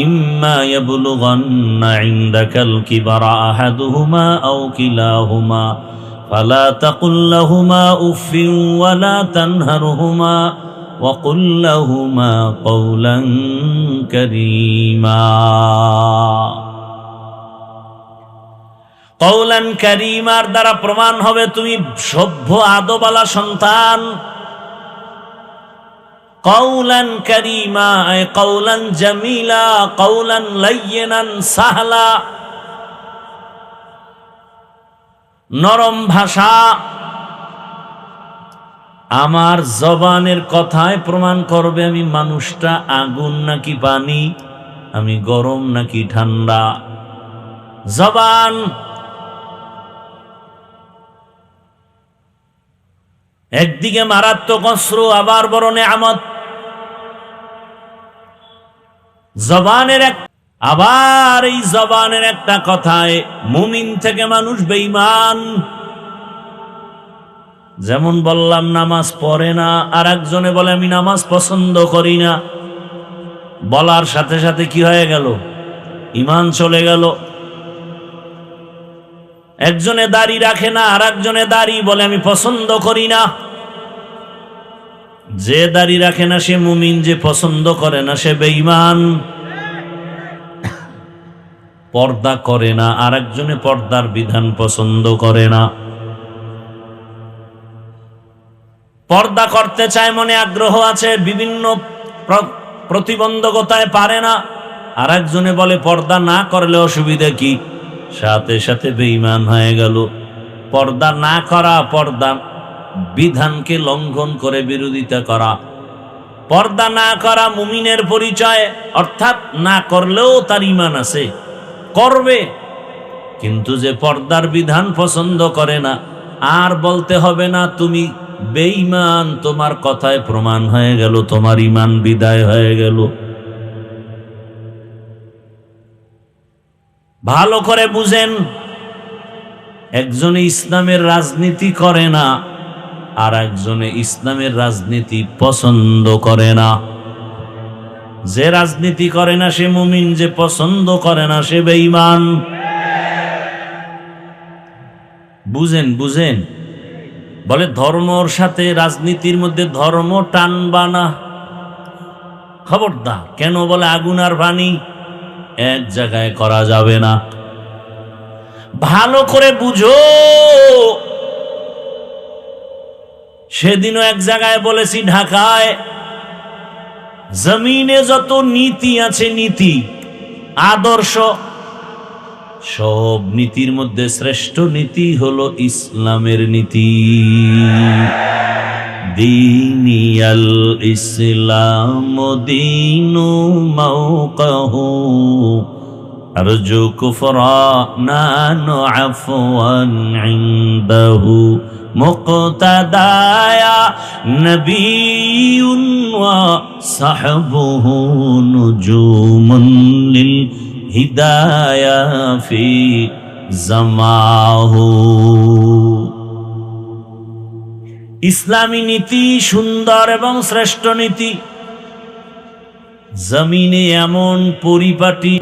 ইম্মা ইয়াবলুগান্না ইনদাকাল কিবারা আহাদুহুমা আও কিলাহুমা ফালা তাকুল লাহুমা উফিন ওয়ালা তানহারহুমা وقل لهما قولا كريما কওলান কারীমার দ্বারা প্রমাণ হবে তুমি সভ্য আদবওয়ালা সন্তান। কওলান কারীমা আয় কওলান জামিলা, কওলান লায়্যিনান সাহলা, নরম ভাষা। আমার জবানের কথায় প্রমাণ করবে আমি মানুষটা আগুন নাকি পানি, আমি গরম নাকি ঠান্ডা। জবান একদিকে মারাত্মক অস্ত্র, আবার বড় নেয়ামত। জবানের আবার এই জবানের একটা কথায় মুমিন থেকে মানুষ বেঈমান। যেমন বললাম নামাজ পড়ে না, আর একজনে বলে আমি নামাজ পছন্দ করি না। বলার সাথে সাথে কি হয়ে গেল? ঈমান চলে গেল। একজনে দাড়ি রাখে না, আর একজনে দাড়ি বলে আমি পছন্দ করি না। যে দাড়ি রাখে না সে মুমিন, যে পছন্দ করে না সে বেঈমান। পর্দা করে না, আর একজনে পর্দার বিধান পছন্দ করে না। পর্দা করতে চায়, মনে আগ্রহ আছে, বিভিন্ন প্রতিবন্ধকতায় পারে না। আর একজনে বলে পর্দা না করলে অসুবিধা কি? সাথে সাথে বেঈমান হয়ে গেল। পর্দা না করা, পর্দা বিধানকে লঙ্ঘন করে বিরোধিতা করা। পর্দা না করা মুমিনের পরিচয়, অর্থাৎ না করলেও তার ঈমান আছে, করবে। কিন্তু যে পর্দার বিধান পছন্দ করে না, আর বলতে হবে না তুমি বেঈমান, তোমার কথায় প্রমাণ হয়ে গেল তোমার ঈমান বিদায় হয়ে গেল। ভালো করে বুঝেন, একজনে ইসলামের রাজনীতি করে না, আর একজনে ইসলামের রাজনীতি পছন্দ করে না। যে রাজনীতি করে না সে মুমিন, যে পছন্দ করে না সে বেঈমান। বুঝেন বুঝেন। বলে ধর্মর সাথে রাজনীতির মধ্যে ধর্ম টানবা না, খবরদার। কেন? বলে আগুন আর পানি এক জায়গায় করা যাবে না। ভালো করে বুঝো। সেদিনও এক জায়গায় বলেছি, ঢাকায় জমিনে যত নীতি আছে, নীতি আদর্শ, সব নীতির মধ্যে শ্রেষ্ঠ নীতি হলো ইসলামের নীতি। দীনিয়াল ইসলাম দীনু মাওকাহু আরজু কুফরানান আফওয়ান ইনদাহু মুক্তাদায়া নবিয়ুন ওয়া সাহবুহু নুজুমুন লিল হিদায়া ফি জামাহু। ইসলামী নীতি সুন্দর এবং শ্রেষ্ঠ নীতি। জমিনে এমন পরিপাটি,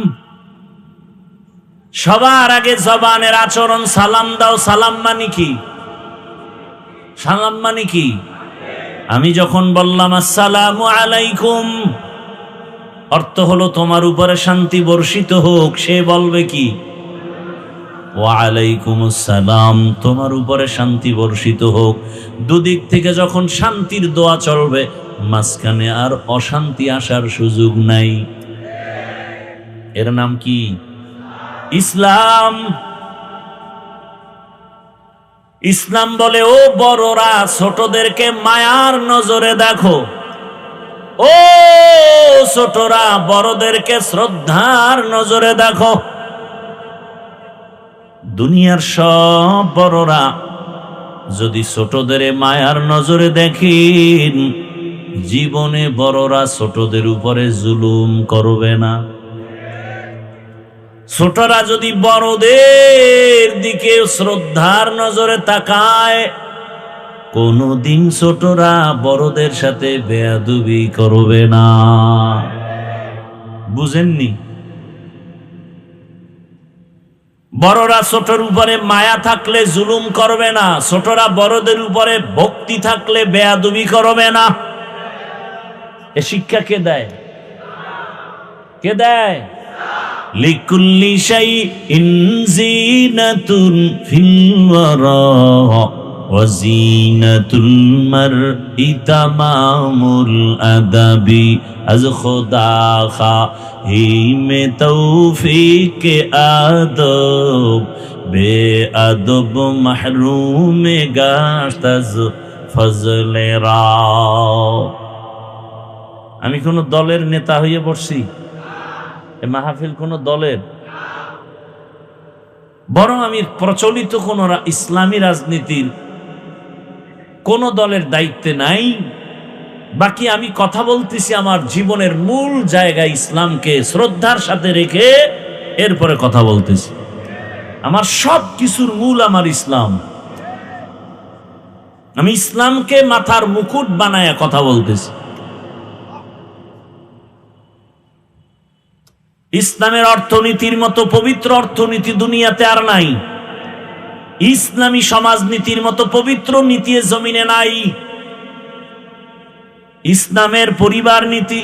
সবার আগে জবানের আচরণ। সালাম দাও, সালাম মানে কি? সালাম মানে কি? আমি যখন বললাম আসসালামু আলাইকুম, অর্থ হলো তোমার উপরে শান্তি বর্ষিত হোক। সে বলবে কি? ওয়া আলাইকুম আসসালাম, তোমার উপরে শান্তি বর্ষিত হোক। দুদিক থেকে যখন শান্তির দোয়া চলবে, মাঝখানে আর অশান্তি আসার সুযোগ নাই। এর নাম কি? ইসলাম। ইসলাম বলে, ও বড়রা ছোটদেরকে মায়ার নজরে দেখো, ও ছোটরা বড়দেরকে শ্রদ্ধার নজরে দেখো। দুনিয়ার সব বড়রা যদি ছোটদের মায়ার নজরে দেখেন, জীবনে বড়রা ছোটদের উপরে জুলুম করবে না। ছোটরা যদি বড়দের দিকে শ্রদ্ধার নজরে তাকায়, কোনদিন ছোটরা বড়দের সাথে বেয়াদবি করবে না। বুঝেননি? বড়রা ছোটর উপরে মায়া থাকলে জুলুম করবে না, ছোটরা বড়দের উপরে ভক্তি থাকলে বেয়াদবি করবে না। এ শিক্ষা কে দেয়? কে দেয়? লিকুল্লি শাইইন যিনাতুন ফিল ওয়ারা ওয়া যিনাতুল মারই তামামুল আদাবি আজ খুদা খাহিমে তৌফিক আদব বেআদব মাহরুমে গাশত আজ ফজলে রা। আমি কোন দলের নেতা হয়ে পড়ছি? এ মাহফিল কোন দলের? বরং আমি প্রচলিত কোন ইসলামী রাজনীতির কোন দলের দায়িত্বে নাই। বাকি আমি কথা বলতেছি আমার জীবনের মূল জায়গায় ইসলামকে শ্রদ্ধার সাথে রেখে এরপরে কথা বলতেছি। আমার সব কিছুর মূল আমার ইসলাম। আমি ইসলামকে মাথার মুকুট বানায়া কথা বলতেছি। ইসলামের অর্থনীতির মতো পবিত্র অর্থনীতি দুনিয়াতে আর নাই। ইসলামী সমাজনীতির মতো পবিত্র নীতি জমিনে নাই। ইসলামের পরিবার নীতি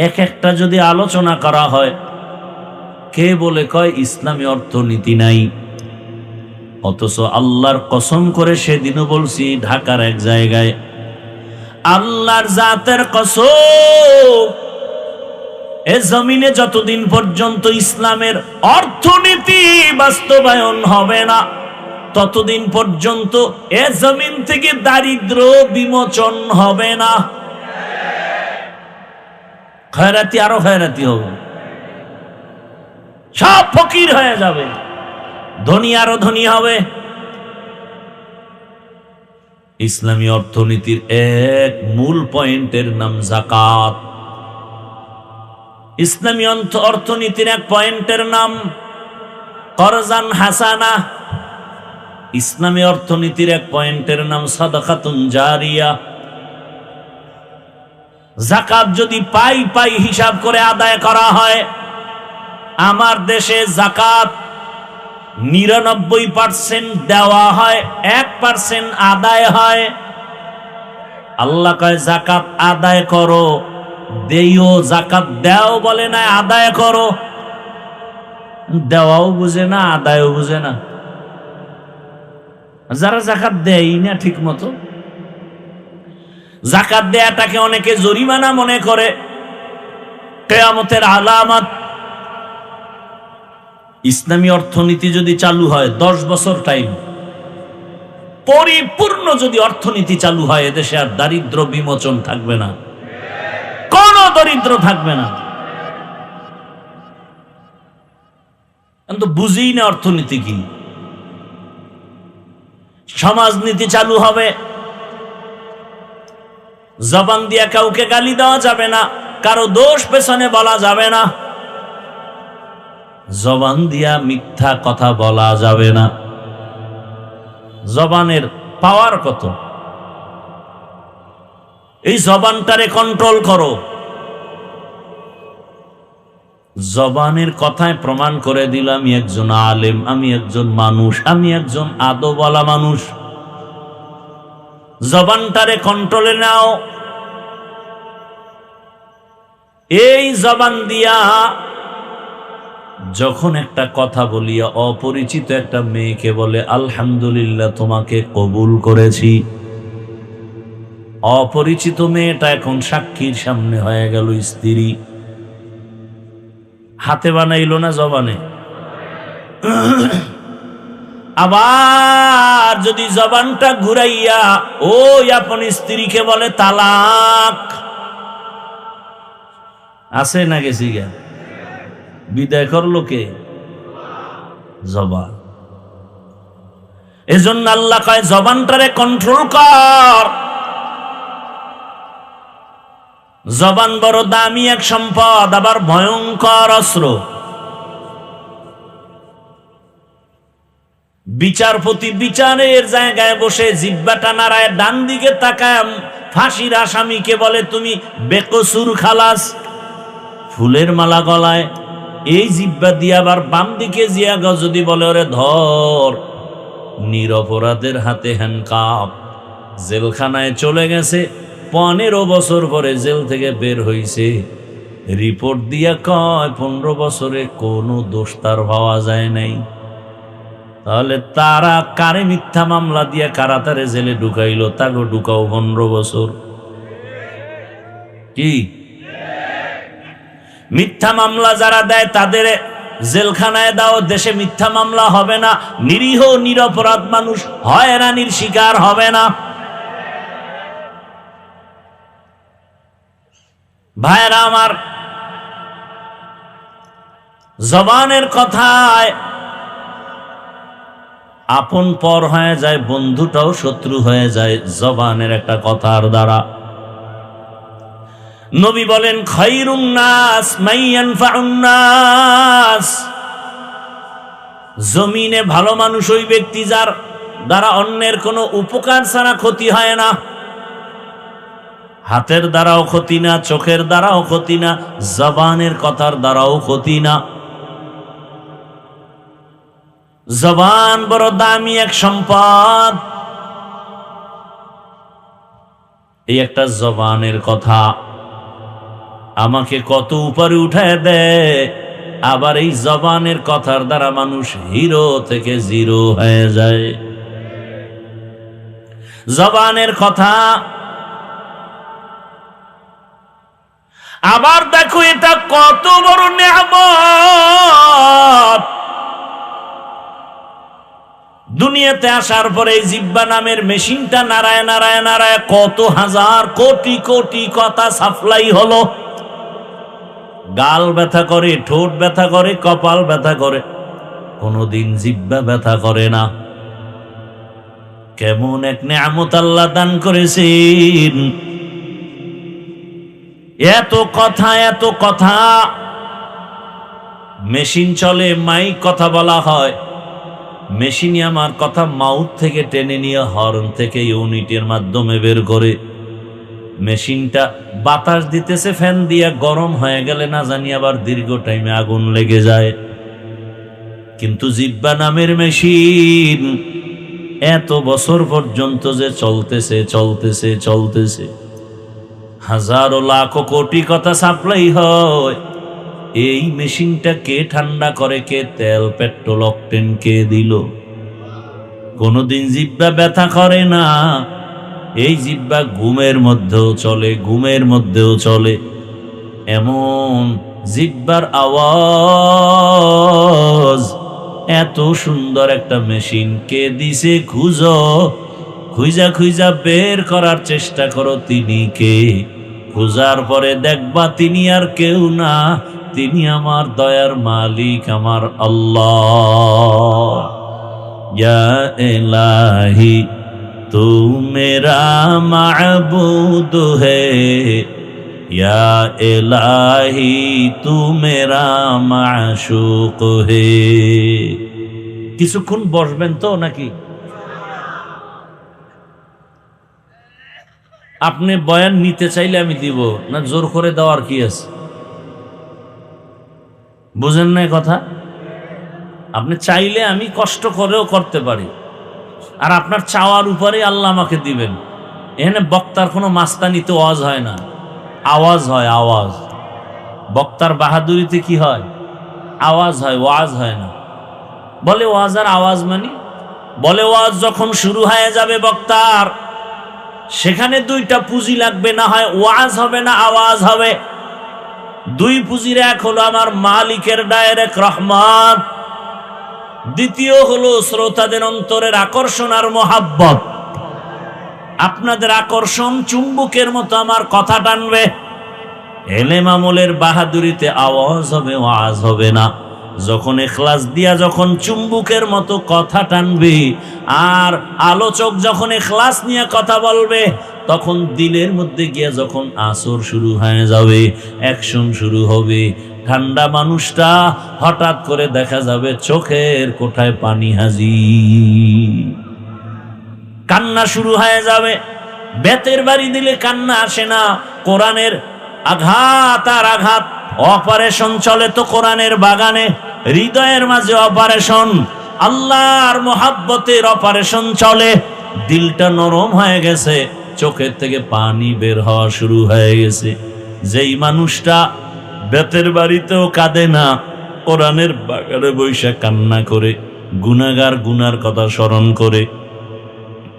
এক একটা যদি আলোচনা করা হয়, কে বলে কয় ইসলামী অর্থনীতি নাই। অথচ আল্লাহর কসম করে সেদিনও বলছি ঢাকার এক জায়গায়, আল্লাহর জাতের কসম, এ জমিনে যতদিন পর্যন্ত ইসলামের অর্থনীতি বাস্তবায়ন হবে না, ততদিন পর্যন্ত এ জমিন থেকে দারিদ্র বিমোচন হবে না। খয়রাতি আরো খয়রাতি হবে, সব ফকির হয়ে যাবে, ধনী আরো ধনী হবে। ইসলামী অর্থনীতির এক মূল পয়েন্টের নাম যাকাত। ইসলামী অর্থনীতির এক পয়েন্টের নাম করজান হাসানা। ইসলামী অর্থনীতির এক পয়েন্টের নাম সাদাকাতুন জারিয়া। যাকাত যদি পাই হিসাব করে আদায় করা হয়, আমার দেশে যাকাত 99% দেওয়া হয়, 1% আদায় হয়। আল্লাহ কয় যাকাত আদায় করো, দেইও। যাকাত দেও বলে না, আদায় করো। দেওয়াও বুঝে না, আদায়ও বুঝে না। যারা যাকাত দেয় না ঠিক মতো, যাকাত দেয়াটাকে অনেকে জরিমানা মনে করে, কিয়ামতের আলামত। ইসলামী অর্থনীতি যদি চালু হয় 10 বছর টাইম, পরিপূর্ণ যদি অর্থনীতি চালু হয়, এদেশে আর দারিদ্র বিমোচন থাকবে না, কোন দরিদ্র থাকবে না। কিন্তু বুঝি না অর্থনীতি কি। সমাজনীতি চালু হবে, জবান দিয়া কাউকে গালি দেওয়া যাবে না, কারো দোষ পেছনে বলা যাবে না, জবান দিয়া মিথ্যা কথা বলা যাবে না। জবানের পাওয়ার কত, এই জবানটারে কন্ট্রোল করো। জবানের কথায় প্রমাণ করে দিল আমি একজন আলেম, আমি একজন মানুষ, আমি একজন আদবওয়ালা মানুষ। জবানটারে কন্ট্রোলে নাও। এই জবান দিয়া যখন একটা কথা বলিয়া অপরিচিত একটা মেয়েকে বলে আলহামদুলিল্লাহ তোমাকে কবুল করেছি, অপরিচিত মেয়েটা এখন সাক্ষীর সামনে হয়ে গেল স্ত্রী। হাতে বানাইল না জবানে। আবার যদি জবানটা ঘুরাইয়া ওই আপন স্ত্রীকে বলে তালাক, আছে না গেছি গা, বিদায় করলো কে? জবান। এজন্য আল্লাহ কয় জবানটারে কন্ট্রোল কর। জবান বড় দামি এক সম্পদ, আবার ভয়ঙ্কর অস্ত্র। বিচারপতি বিচারের জায়গায় বসে জিহ্বাটা নাড়ায় ডান দিকে তাকায় ফাঁসির আসামিকে বলে তুমি বেকসুর খালাস, ফুলের মালা গলায়, এই জিব্বা দিয়ে আবার বাম দিকে জিয়া যদি বলে ওরে ধর, নিরপরাধের হাতে হ্যান্ডকাপ, জেলখানায় চলে গেছে, 15 বছর পরে জেল থেকে বের হইছে, রিপোর্ট দিয়া কয় 15 বছরে কোনো দোষ তার পাওয়া যায় নাই। তাহলে তারা কারে মিথ্যা মামলা দিয়া কারা তারে জেলে ঢুকাইলো? তাকে ঢুকাও 15 বছর। কি মিথ্যা মামলা যারা দেয় তাদের জেলখানায় দাও, দেশে মিথ্যা মামলা হবে না, নিরীহ নিরপরাধ মানুষ হয়রানির শিকার হবে না। ভাইরা আমার, জবানের কথায় আপন পর হয়ে যায়, বন্ধুটাও শত্রু হয়ে যায় জবানের একটা কথার দ্বারা। নবী বলেন খায়রুন নাস মান ইয়ানফাউন নাস, জমিনে ভালো মানুষ ওই ব্যক্তি যার দ্বারা অন্যের কোনো উপকার ছাড়া ক্ষতি হয় না। হাতের দ্বারাও ক্ষতি না, চোখের দ্বারাও ক্ষতি না, জবানের কথার দ্বারাও ক্ষতি না। জবান বড় দামি এক সম্পদ। এই একটা জবানের কথা আমাকে কত উপরে উঠায় দেয়, আবার এই জবানের কথার দ্বারা মানুষ হিরো থেকে জিরো হয়ে যায়। জবানের কথা আবার দেখো, এটা কত বড় নেয়ামত। দুনিয়াতে আসার পরে এই জিহ্বা নামের মেশিনটা নাড়ায় নাড়ায় নাড়ায় কত হাজার কোটি কোটি কথা সাপ্লাই হলো। গাল ব্যথা করে, ঠোঁট ব্যথা করে, কপাল ব্যথা করে, কোনদিন জিহ্বা ব্যথা করে না। কেমন এক নেয়ামত আল্লাহ দান করেছেন। এত কথা, এত কথা। মেশিন চলে, মাইক কথা বলা হয়, মেশিনই আমার কথা মাউথ থেকে টেনে নিয়ে হর্ন থেকে ইউনিটের মাধ্যমে বের করে। মেশিনটা বাতাস দিতেছে, ফ্যান দিয়া গরম হয়ে গেলে না জানি আবার দীর্ঘ টাইমে আগুন লেগে যায়। কিন্তু জিহ্বা নামের মেশিন এত বছর পর্যন্ত যে চলতেছে চলতেছে চলতেছে, হাজারো লাখো কোটি কথা সাপ্লাই হয়। এই মেশিনটা কে ঠান্ডা করে, কে তেল পেট্রোল অকটেন কে দিল? কোনদিন জিহ্বা ব্যথা করে না। এই জিহ্বা ঘুমের মধ্যেও চলে, ঘুমের মধ্যেও চলে। এমন জিহ্বার আওয়াজ, এত সুন্দর একটা মেশিন কে দিছে খুঁজো, খুঁজা খুঁজা বের করার চেষ্টা করো তিনি কে। খুঁজার পরে দেখবা তিনি আর কেউ না, তিনি আমার দয়ার মালিক, আমার আল্লাহ। ইয়া ইলাহি তু মেরা মাবুদ হে, ইয়া ইলাহি তু মেরা মাশুক হে। কিছুক্ষণ বসবেন তো নাকি? আপনি বয়ান নিতে চাইলে আমি দিব না, জোর করে দেওয়ার কি আছে? বুঝেন না কথা? আপনি চাইলে আমি কষ্ট করেও করতে পারি, আর আপনার চাওয়ার উপরে আল্লাহ আমাকে দিবেন। এখানে বক্তার কোনো মাস্তানিতে ওয়াজ হয় না, আওয়াজ হয়, আওয়াজ। বক্তার বাহাদুরিতে কি হয়? আওয়াজ হয়, ওয়াজ হয় না। বলে ওয়াজ আর আওয়াজ মানি? বলে ওয়াজ যখন শুরু হয়ে যাবে বক্তার, সেখানে দুইটা পুঁজি লাগবে, না হয় ওয়াজ হবে না আওয়াজ হবে। দুই পুঁজির এক হলো আমার মালিকের ডাইরেক্ট রহমত, দ্বিতীয় হলো শ্রোতাদের অন্তরের আকর্ষণ আর মোহাব্বত। আপনাদের আকর্ষণ চুম্বকের মতো আমার কথা টানবে। এলেম আমলের বাহাদুরিতে আওয়াজ হবে, ওয়াজ হবে না। যখন ইখলাস দিয়া যখন চুম্বকের মতো কথা টানবে, আর আলোচক যখন ইখলাস নিয়ে কথা বলবে, তখন দিলের মধ্যে গিয়ে যখন আসর শুরু হয়ে যাবে, অ্যাকশন শুরু হবে। ঠান্ডা মানুষটা হঠাৎ করে দেখা যাবে চোখের কোঠায় পানি হাজির, কান্না শুরু হয়ে যাবে। বেতের বাড়ি দিলে কান্না আসে না, কোরআনের আঘাত আর আঘাত। অপারেশন চলে তো কোরআনের বাগানে, হৃদয়ের মাঝে অপারেশন, আল্লাহর মোহাব্বতের অপারেশন চলে। দিলটা নরম হয়ে গেছে, চোখের থেকে পানি বের হওয়া শুরু হয়ে গেছে। যেই মানুষটা বেতের বাড়িতেও কাঁদে না, কোরআনের বাগানে বৈশা কান্না করে, গুনাহগার গুনার কথা স্মরণ করে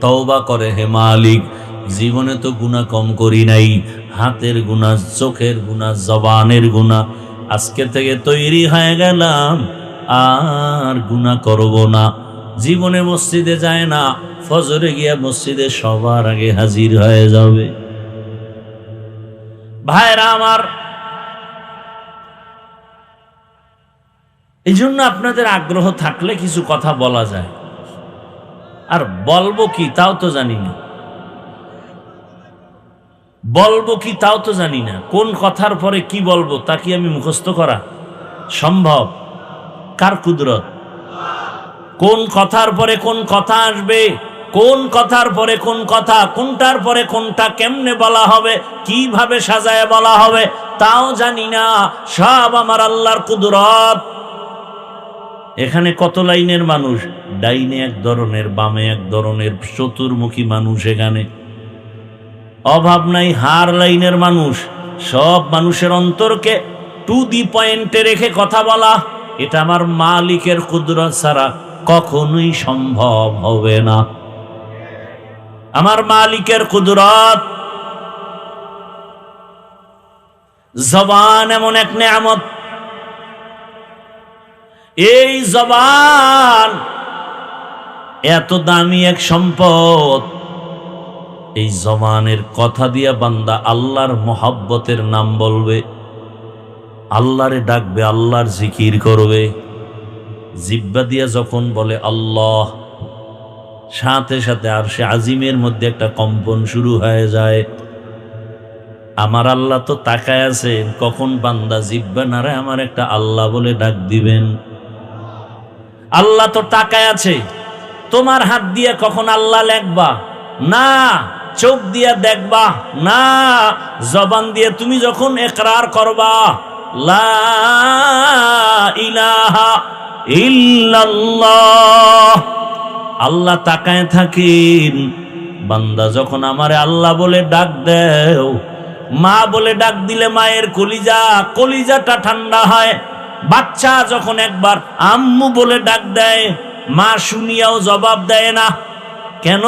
তওবা করে, হে মালিক জীবনে তো গুনাহ কম করি নাই, হাতের গুনাহ, চোখের গুনাহ, জবানের গুনাহ, আজকে থেকে তৈরি হয়ে গেলাম আর গুনাহ করব না। জীবনে মসজিদে যায় না, ফজরে গিয়া মসজিদে সবার আগে হাজির হয়ে যাবে। ভাইরা আমার, এই জন্য আপনাদের আগ্রহ থাকলে কিছু কথা বলা যায়, আর বলবো কি তাও তো জানি না, বলবো কি তাও তো জানি না। কোন কথার পরে কি বলবো তা কি আমি মুখস্থ করা সম্ভব? কার কুদরত? কোন কথার পরে কোন কথা আসবে, কোন কথার পরে কোন কথা, কোনটার পরে কোনটা কেমনে বলা হবে, কিভাবে সাজায় বলা হবে তাও জানি না। সব আমার আল্লাহর কুদরত। এখানে কত লাইনের মানুষ, ডাইনে এক ধরনের, বামে এক ধরনের, চতুর্মুখী মানুষ। এখানে অভাব নাই হার লাইনের মানুষ। সব মানুষের অন্তরকে টু দি পয়েন্টে রেখে কথা বলা, এটা আমার মালিকের কুদরত ছাড়া কখনোই সম্ভব হবে না। আমার মালিকের কুদরত। জবান এমন এক নেয়ামত, এই জবান এত দামি এক সম্পদ। এই জবানের কথা দিয়া বান্দা আল্লাহর মোহাব্বতের নাম বলবে, আল্লাহরে ডাকবে, আল্লাহর জিকির করবে। জিহ্বা দিয়া যখন বলে আল্লাহ, সাথে সাথে আরশে আজিমের মধ্যে একটা কম্পন শুরু হয়ে যায়। আমার আল্লাহ তো তাকায় আছেন কখন বান্দা জিহ্বা নাড়ে আমার একটা আল্লাহ বলে ডাক দিবেন। আল্লাহ তো তাকায় আছে। তোমার হাত দিয়ে কখন আল্লাহ লেখবা না, চোখ দিয়ে দেখবা না, জবান দিয়ে তুমি যখন ইকরার করবা লা ইলাহা ইল্লাল্লাহ, আল্লাহ তাকায় থাকেন। বান্দা যখন আমারে আল্লাহ বলে ডাক দেও, মা বলে ডাক দিলে মায়ের কলিজাটা ঠান্ডা হয়। বাচ্চা যখন একবার আম্মু বলে ডাক দেয়, মা শুনিয়াও জবাব দেয় না। কেন?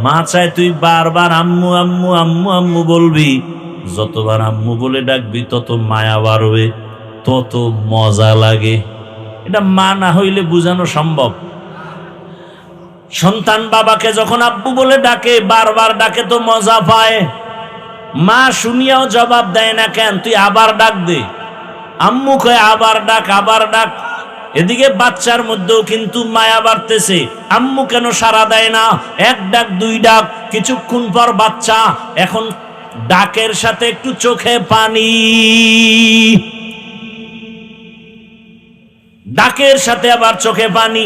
মা চায় তুই বারবার আম্মু আম্মু আম্মু আম্মু বলবি। যতবার আম্মু বলে ডাকবি তত মায়া বাড়বে, তত মজা লাগে। এটা মা না হইলে বোঝানো সম্ভব। সন্তান বাবাকে যখন আব্বু বলে ডাকে, বারবার ডাকে তো মজা পায়। মা শুনিয়াও জবাব দেয় না, কেন? তুই আবার ডাক দে। আম্মু কয় আবার ডাক, আবার ডাক। এদিকে বাচ্চার মধ্যেও কিন্তু মায়া বাড়তেছে। আম্মু কেন সাড়া দেয় না? এক ডাক, দুই ডাক, কিছুক্ষণ পর বাচ্চা এখন ডাকের সাথে একটু চোখে পানি, ডাকের সাথে আবার চোখে পানি।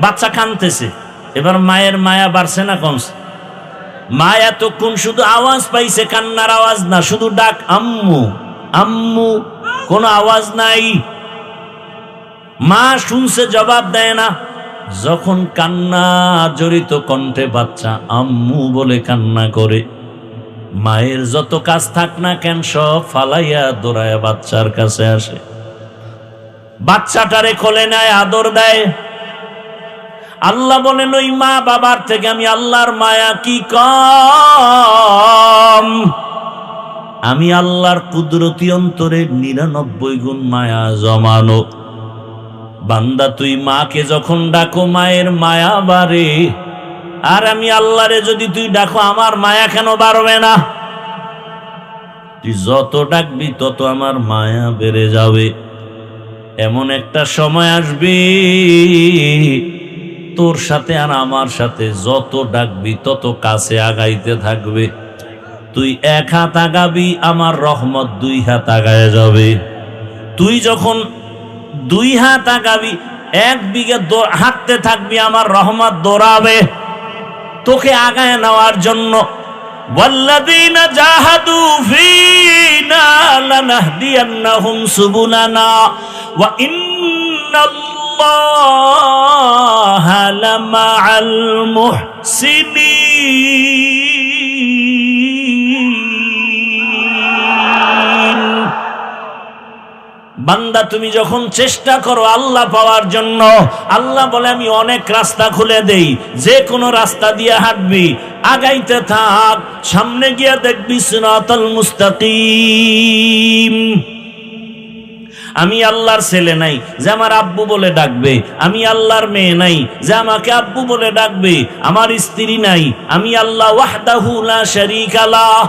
বাচ্চা কাঁদতেছে। এবার মায়ের মায়া বাড়ছে না কমছে? মা এতক্ষণ শুধু আওয়াজ পাইছে, কান্নার আওয়াজ না, শুধু ডাক আম্মু আম্মু, কোনো আওয়াজ নাই। মা শুনছে, জবাব দেয় না। যখন কান্না জড়িত কণ্ঠে বাচ্চা আম্মু বলে কান্না করে, মায়ের যত কাজ থাক না কেন সব ফালাইয়া দৌড়ায় বাচ্চার কাছে আসে। বাচ্চাটারে কোলে নেয়, আদর দেয়। আল্লাহ বলেন ওই মা বাবার থেকে আমি আল্লাহর মায়া কি কম? আমি আল্লাহর কুদরতি অন্তরে 99 গুণ মায়া জমানো। বান্দা তুই মাকে যখন ডাকো মায়ের মায়া বাড়ে, আর আমি আল্লাহরে যদি তুই ডাকো আমার মায়া কেন বাড়বে না? তুই যত ডাকবি তত আমার মায়া বেড়ে যাবে। এমন একটা সময় আসবে তোর সাথে আর আমার সাথে যত ডাকবি তত কাছে আগাইতে থাকবে। তুই এক হাত আগাবি, আমার রহমত 2 হাত আগায় যাবে। তুই যখন 2 হাত আগাবি, 1 বিঘে হাঁটতে থাকবি, আমার রহমত দৌড়াবে তোকে আগায় নেওয়ার জন্য। ওয়াল্লাযীনা জাহাদু ফীনা লানাহদিয়ান্নাহুম সুবুলানা ওয়া ইন্নাল্লাহা লামাআল মুহসিনিন। বান্দা তুমি যখন চেষ্টা করো আল্লাহ পাওয়ার জন্য, আল্লাহ বলে আমি অনেক রাস্তা খুলে দেই, যে কোনো রাস্তা দিয়ে হাঁটবি, আগাইতে থাক, সামনে গিয়ে দেখবি সিরাতাল মুস্তাকিম। আমি আল্লাহর ছেলে নাই যে আমার আব্বু বলে ডাকবে, আমি আল্লাহর মেয়ে নাই যে আমাকে আব্বু বলে ডাকবে, আমার স্ত্রী নাই, আমি আল্লাহ ওয়াহদাহু লা শারীকা লাহ।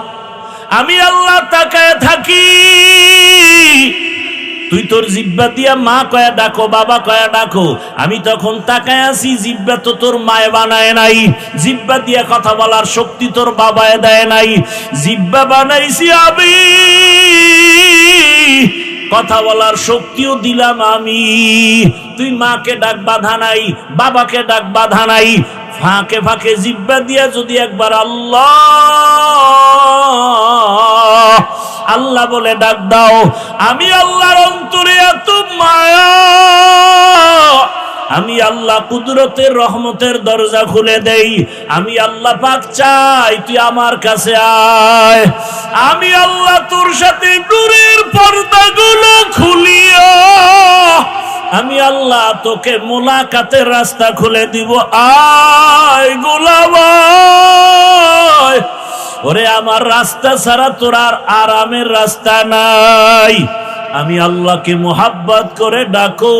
আমি আল্লাহ তাকায় থাকি, তুই তোর জিহ্বা দিয়া মা কয়া ডাকো, বাবা কয়া ডাকো, আমি তখন তাকায় আছি, জিহ্বা তো তোর মায় বানায় নাই, জিহ্বা দিয়া কথা বলার শক্তি তোর বাবায় দেয় নাই, জিহ্বা বানাইছি আমি, কথা বলার শক্তিও দিলাম আমি। তুই মাকে ডাক বাধা নাই, বাবাকে ডাক বাধা নাই, ফাঁকে ফাঁকে জিহ্বা দিয়া যদি একবার আল্লাহ আল্লাহ বলে ডাক দাও, আমি আল্লাহর অন্তরে এত মায়া, আমি আল্লাহ কুদরতের রহমতের দরজা খুলে দেই। আমি আল্লাহ পাক চাই তুই আমার কাছে আয়, আমি আল্লাহ তোর সাথে নূরের পর্দাগুলো খুলিয়া আমি আল্লাহ তোকে মোলাকাতের রাস্তা খুলে দিব। আয় গোলাম আয়, ওরে আমার রাস্তা ছাড়া তোর আর আরামের রাস্তা নাই। আমি আল্লাহকে মোহাব্বত করে ডাকো,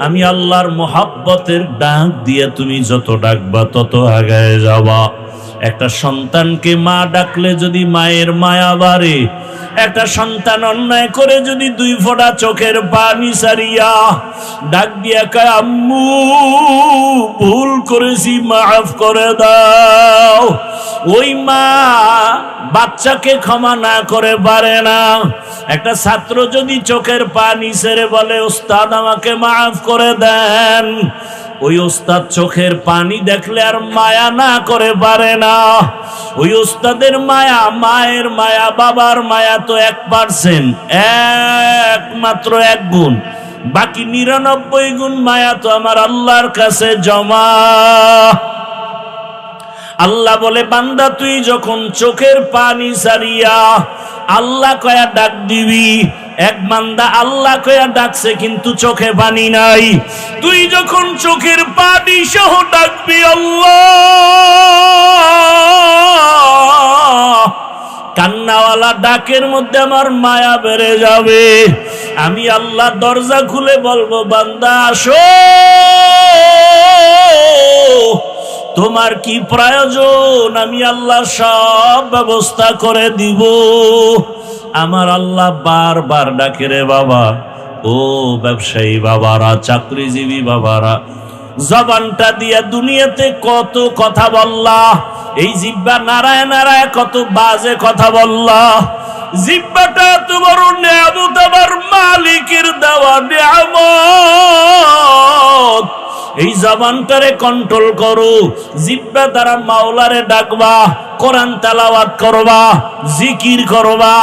আমি আল্লাহর মোহাব্বতের ডাক দিয়ে তুমি যত ডাকবা তত আগায় যাবা। একটা সন্তানকে মা ডাকলে যদি মায়ের মায়া বাড়ে, একটা সন্তান অন্যায় করে যদি 2 ফোঁটা চোখের পানি সারিয়া ডাক দিয়া কয় আম্মু ভুল করেছি মাফ করে দাও, ওই মা বাচ্চাকে ক্ষমা না করে পারে না। একটা ছাত্র যদি চোখের পানি ছেড়ে বলে ওস্তাদ আমাকে মাফ করে দেন, ওই ওস্তাদ চোখের পানি দেখলে আর মায়া না করে পারে না। ওই ওস্তাদের মায়া, মায়ের মায়া, বাবার মায়া তো 1%, একমাত্র 1 গুণ, বাকি 99 গুণ মায়া তো আমার আল্লাহর কাছে জমা। আল্লাহ বলে বান্দা তুই যখন চোখের পানি সারিয়া আল্লাহ কয়া ডাক দিবি, এক বান্দা আল্লাহ কয়া ডাকছে কিন্তু চোখে পানি নাই, তুই যখন চোখের পানি সহ ডাকবি আল্লাহ, কান্নাওয়ালা ডাকের মধ্যে আমার মায়া বেড়ে যাবে। আমি আল্লাহ দরজা খুলে বলবো বান্দা আসো, তোমার কি প্রয়োজন, আমি আল্লাহ সব ব্যবস্থা করে দিব। আমার আল্লাহ বারবার ডাকে রে বাবা, ও ব্যবসায়ী বাবারা, চাকরিজীবী বাবারা, জবানটা দিয়া দুনিয়াতে কত কথা বললা, এই জিহ্বা নাড়ায় নাড়ায় কত বাজে কথা বললা। জিহ্বাটা এত বড় নিয়ামত, আমার মালিকের দেওয়া নিয়ামত। এই জবানটারে কন্ট্রোল করো, জিহ্বা দ্বারা মাওলারে ডাকবা, কোরআন তেলাওয়াত করবা, জিকির করবা,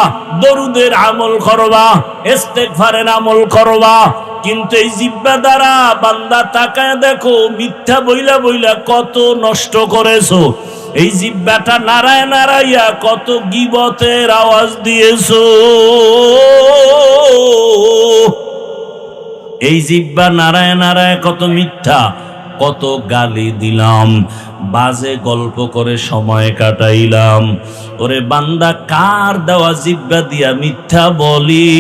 দরুদের আমল করবা, ইস্তেগফারের আমল করবা। কিন্তু এই জিহ্বা দ্বারা বান্দা তাকায় দেখো, মিথ্যা বইলা বইলা কত নষ্ট করেছো। এই জিহ্বাটা নাড়ায় নাড়াইয়া কত গীবতের আওয়াজ দিয়েছো। এই জিহ্বা নাড়ায় নাড়ায় কত মিথ্যা, কত গালি দিলাম, বাজে গল্প করে সময় কাটাইলাম। ওরে বান্দা, কার দেওয়া জিহ্বা দিয়া মিথ্যা বলি,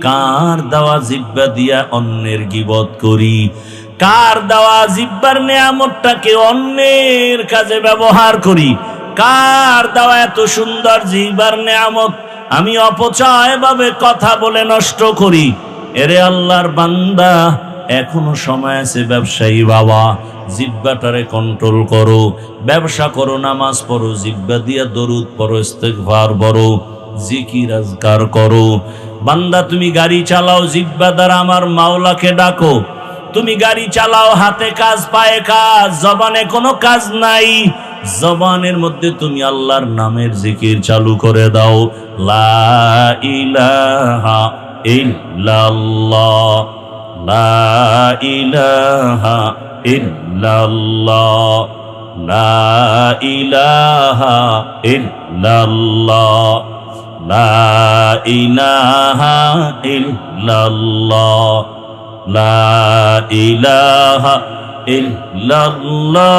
কার দেওয়া জিহ্বা দিয়া অন্যের গীবত করি, কার দেওয়া জিহ্বার নিয়ামতটাকে অন্যের কাজে ব্যবহার করি, কার দেওয়া এত সুন্দর জিহ্বার নিয়ামত আমি অপচয় ভাবে কথা বলে নষ্ট করি। এরে আল্লাহর বান্দা, এখনো সময় আছে। ব্যবসায়ী বাবা, জিহ্বাটারে কন্ট্রোল করো, ব্যবসা করো, নামাজ পড়ো, জিহ্বা দিয়া দরুদ পড়ো, ইস্তেগফার পড়ো, জিকির আজকার করো। বান্দা তুমি গাড়ি চালাও, জিহ্বা দ্বারা আমার মাওলাকে ডাকো। তুমি গাড়ি চালাও, হাতে কাজ পায়ে কাজ, জবানে কোনো কাজ নাই, জবানের মধ্যে তুমি আল্লাহর নামের জিকির চালু করে দাও। লা ইলাহা ইল্লাল্লাহ, লা ইলাহা ইল্লাল্লাহ, লা ইলাহা ইল্লাল্লাহ, লা ইলাহা ইল্লাল্লাহ, লা ইলাহা ইল্লাল্লাহ,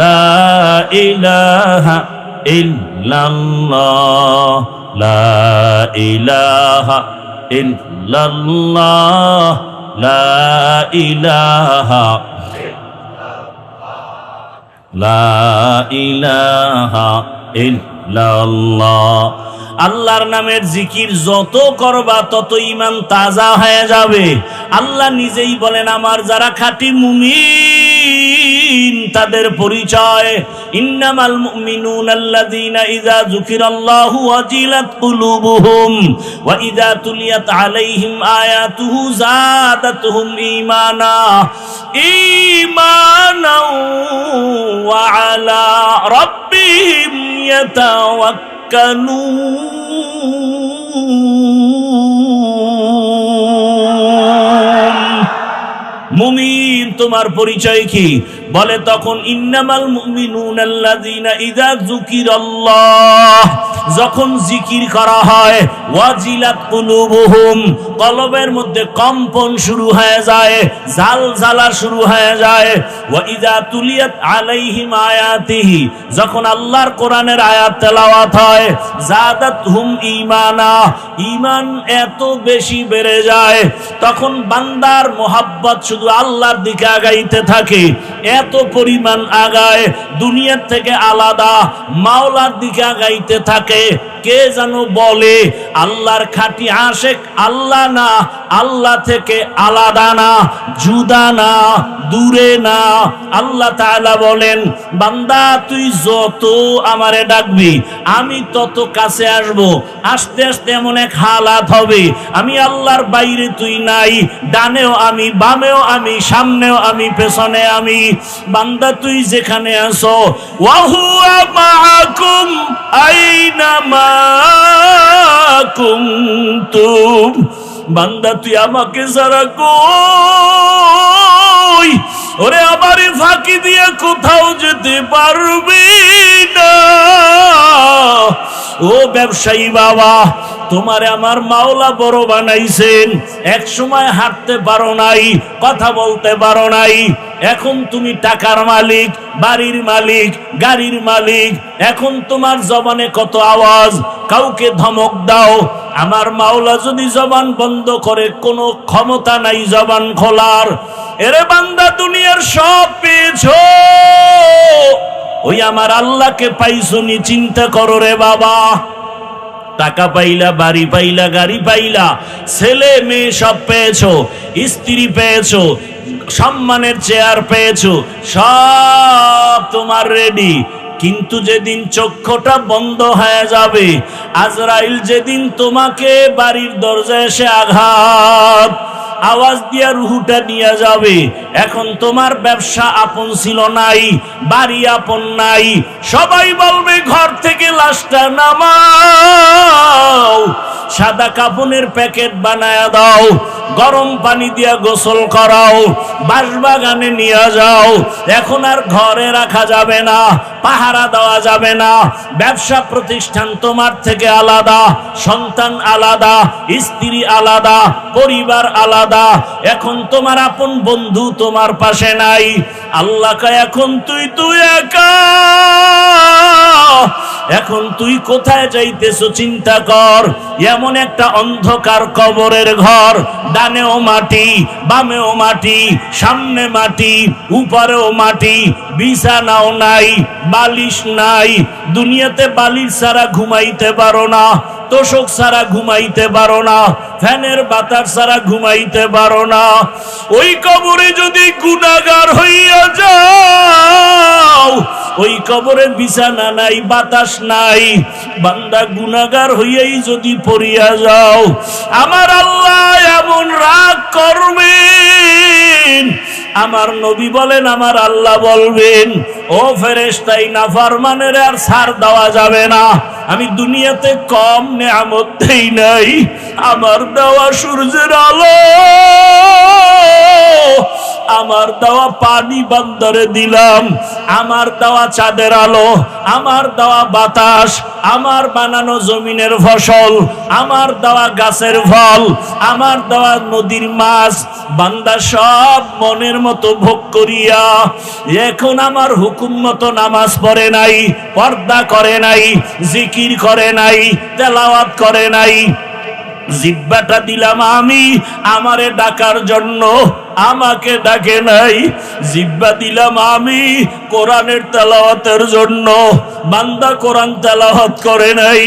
লা ইলাহা ইল্লাল্লাহ, লা ইলাহা ইল্লাল্লাহ, লা ইলাহা, লা ইলাহা ইল্লাল্লাহ। আল্লাহর নামের জিকির যত করবা তত ঈমান তাজা হয়ে যাবে। আল্লাহ নিজেই বলেন, আমার যারা খাঁটি মুমিন তাদের পরিচয়, ইন্নামাল মুমিনুনা আল্লাযীনা ইযা যুকিরাল্লাহু ওয়াজিলাত কুলুবুহুম ওয়া ইযা তুলিয়াত আলাইহিম আয়াতুহু যাদাতুহুম ঈমানা ঈমানাও ওয়া আলা রাব্বিহিম মুমিন তোমার পরিচয় কি? বলে তখন ইন্নামাল মুমিনুনা আল্লাযীনা ইযা যুকিরাল্লাহ, যখন জিকির করা হয়, ওয়াজিলাত কুলুবুহুম, কলবের মধ্যে কম্পন শুরু হয়ে যায়, জালজালা শুরু হয়ে যায়। ওয়া ইযা তুলিয়াত আলাইহিম আয়াতিহি, যখন আল্লাহর কোরআনের আয়াত তেলাওয়াত হয়, যাদাতহুম ঈমানা, ঈমান এত বেশি বেড়ে যায়, তখন বান্দার মোহাব্বত শুধু আল্লাহর দিকে আগাইতে থাকে, এত পরিমাণ আগায়, দুনিয়ার থেকে আলাদা মাওলার দিকে আগাইতে থাকে। কে যেন বলে, আল্লাহর খাঁটি আশেক আল্লাহ না, আল্লাহ থেকে আলাদা না, জুদা না, দূরে না। আল্লাহ তাআলা বলেন, বান্দা তুই যত আমারে ডাকবি আমি তত কাছে আসব। আস্তে আস্তে এমন এক হালাত হবে, আমি আল্লাহর বাইরে তুই নাই, ডানেও আমি, বামেও আমি, সামনেও আমি, পেছনে আমি। বান্দা তুই যেখানে আছো, ওয়া হুয়া মাআকুম আইনামা কুনতুম, বান্দা তুই আমাকে ছাড়া কই? ওরে আমারে ফাঁকি দিয়ে কোথাও যেতে পারবি না। ও ব্যবসায়ী বাবা, তোমারে আমার মাওলা বড় বানাইছেন। এক সময় হাঁটতে পারো নাই, কথা বলতে পারো নাই, এখন তুমি টাকার মালিক, বাড়ির মালিক, গাড়ির মালিক। এখন তোমার জবানে কত আওয়াজ, কাউকে ধমক দাও। আমার মাওলা যদি জবান বন্ধ করে, কোনো ক্ষমতা নাই জবান খোলার। এরে বান্দা, দুনিয়ার সব পেয়েছো, ওই আমার আল্লাহকে পাইছো নি? চিন্তা করো রে বাবা। টাকা পাইলা, বাড়ি পাইলা, গাড়ি পাইলা, ছেলে মেয়ে সব পেয়েছো, স্ত্রী পেয়েছো, সম্মানের চেয়ার পেয়েছো, সব তোমার রেডি। কিন্তু যেদিন চক্ষুটা বন্ধ হয়ে যাবে, আজরাইল যেদিন তোমাকে বাড়ির দরজায় এসে আঘাত আওয়াজ দিয়া রুহুটা নিয়ে যাবে, এখন তোমার ব্যবসা আপন ছিল নাই, বাড়ি আপন নাই, সবাই বলবে ঘর থেকে লাশটা নামাও, সাদা কাপনের প্যাকেট বানায়া দাও, গরম পানি দিয়া গোসল করাও, বাঁশবাগানে নিয়ে যাও। এখন আর ঘরে রাখা যাবে না, পাহারা দেওয়া যাবে না। ব্যবসা প্রতিষ্ঠান তোমার থেকে আলাদা, সন্তান আলাদা, স্ত্রী আলাদা, পরিবার আলাদা। এখন তোমার আপন বন্ধু তোমার পাশে নাই। আল্লাহ কয়, এখন তুই একা। এখন তুই কোথায় যাইতেছো চিন্তা কর। এমন একটা অন্ধকার কবরের ঘর, ডানেও মাটি, বামেও মাটি, সামনে মাটি, উপরেও মাটি, বিছানাও নাই, বালিশ নাই। দুনিয়াতে বালিশ ছাড়া ঘুমাইতে পারো না, তোষক ছাড়া ঘুমাইতে পারো না, ফ্যানের বাতাস ছাড়া ঘুমাইতে পারো না। ওই কবরে যদি গুনাহগার হইয়া যাও, ওই কবরে বিছানা নাই, বাতাস নাই, বান্দা গুনাহগার হইয়াই যদি পড়িয়া যাও, আমার আল্লাহ এমন রাগ করবেন। আমার নবী বলেন, আমার আল্লাহ বলবেন, ও ফেরেশতা, এই নাফরমানের আর ছাড় দেওয়া যাবে না। আমি দুনিয়াতে কম নেয়ামত দেই নাই, আমার দেওয়া সূর্যের আলো, আমার দেওয়া পানি বান্দারে দিলাম, আমার দেওয়া চাঁদের আলো, আমার দেওয়া বাতাস, আমার বানানো জমিনের ফসল, আমার দেওয়া গাছের ফল, আমার দেওয়া নদীর মাছ বান্দা সব মনের মতো ভোগ করিয়া এখন আমার হুকুম মতো নামাজ পড়ে নাই, পর্দা করে নাই, জিকির করে নাই, তেলাওয়াত করে নাই। জিহ্বাটা দিলাম আমি আমারে ডাকার জন্য, আমাকে ডাকে নাই। জিহ্বা দিলাম আমি কোরআনের তেলাওয়াতের জন্য, বান্দা কোরআন তেলাওয়াত করে নাই।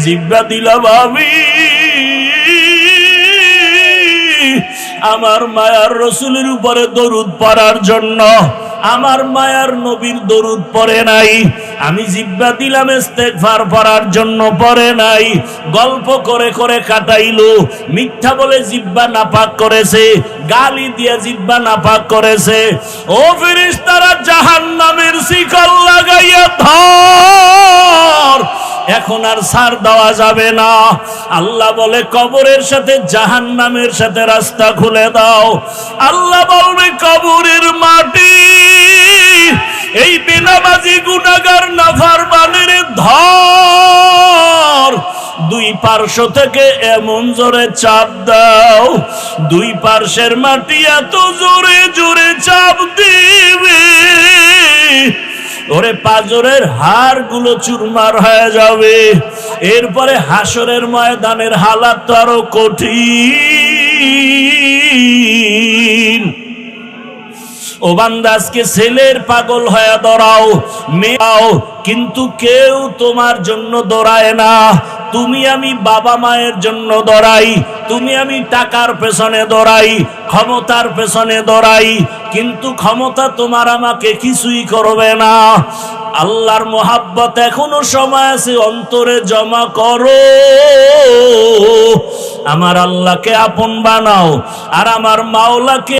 জিহ্বা দিলাম আমি আমার মায়ার রাসূলের উপরে দরুদ পড়ার জন্য, আমার মায়ার নবীর দরুদ পড়ে নাই। আমি জিহ্বা দিলাম ইস্তেগফার পড়ার জন্য, পড়ে নাই। গল্প করে করে কাটাইলো, মিথ্যা বলে জিহ্বা নাপাক করেছে, গালি দিয়ে জিহ্বা নাপাক করেছে। ও ফেরেশতারা, জাহান্নামের শিকল লাগাইয়া ধর, এখন আর ছাড় দেওয়া যাবে না। আল্লাহ বলে কবরের সাথে জাহান্নামের সাথে রাস্তা খুলে দাও। আল্লাহ বলবে কবরের মাটি এই বেনামাজি গুনাহগার নাফরমানের ধর, দুই পার্শ্ব থেকে এমন জোরে চাপ দাও, দুই পার্শ্বের মাটি এত জোরে জোরে চাপ দিবে ওরে পাজরের হাড় গুলো চুরমার হয়ে যাবে। এরপরে হাসরের ময়দানের হালাত তো আরো কঠিন। ও বান্দা, আজকে ছেলের পাগল হয়ে দৌড়াও, মেয়েও, কিন্তু কেউ তোমার জন্য দৌড়ায় না। তুমি আমি বাবা মায়ের জন্য দৌড়াই, তুমি আমি টাকার পেছনে দৌড়াই, ক্ষমতার পেছনে দৌড়াই, কিন্তু ক্ষমতা তোমার আমাকে কিছুই করবে না। আল্লাহর মোহাব্বত এখনো সময় আছে, অন্তরে জমা করো, আমার আল্লাহকে আপন বানাও আর আমার মাওলাকে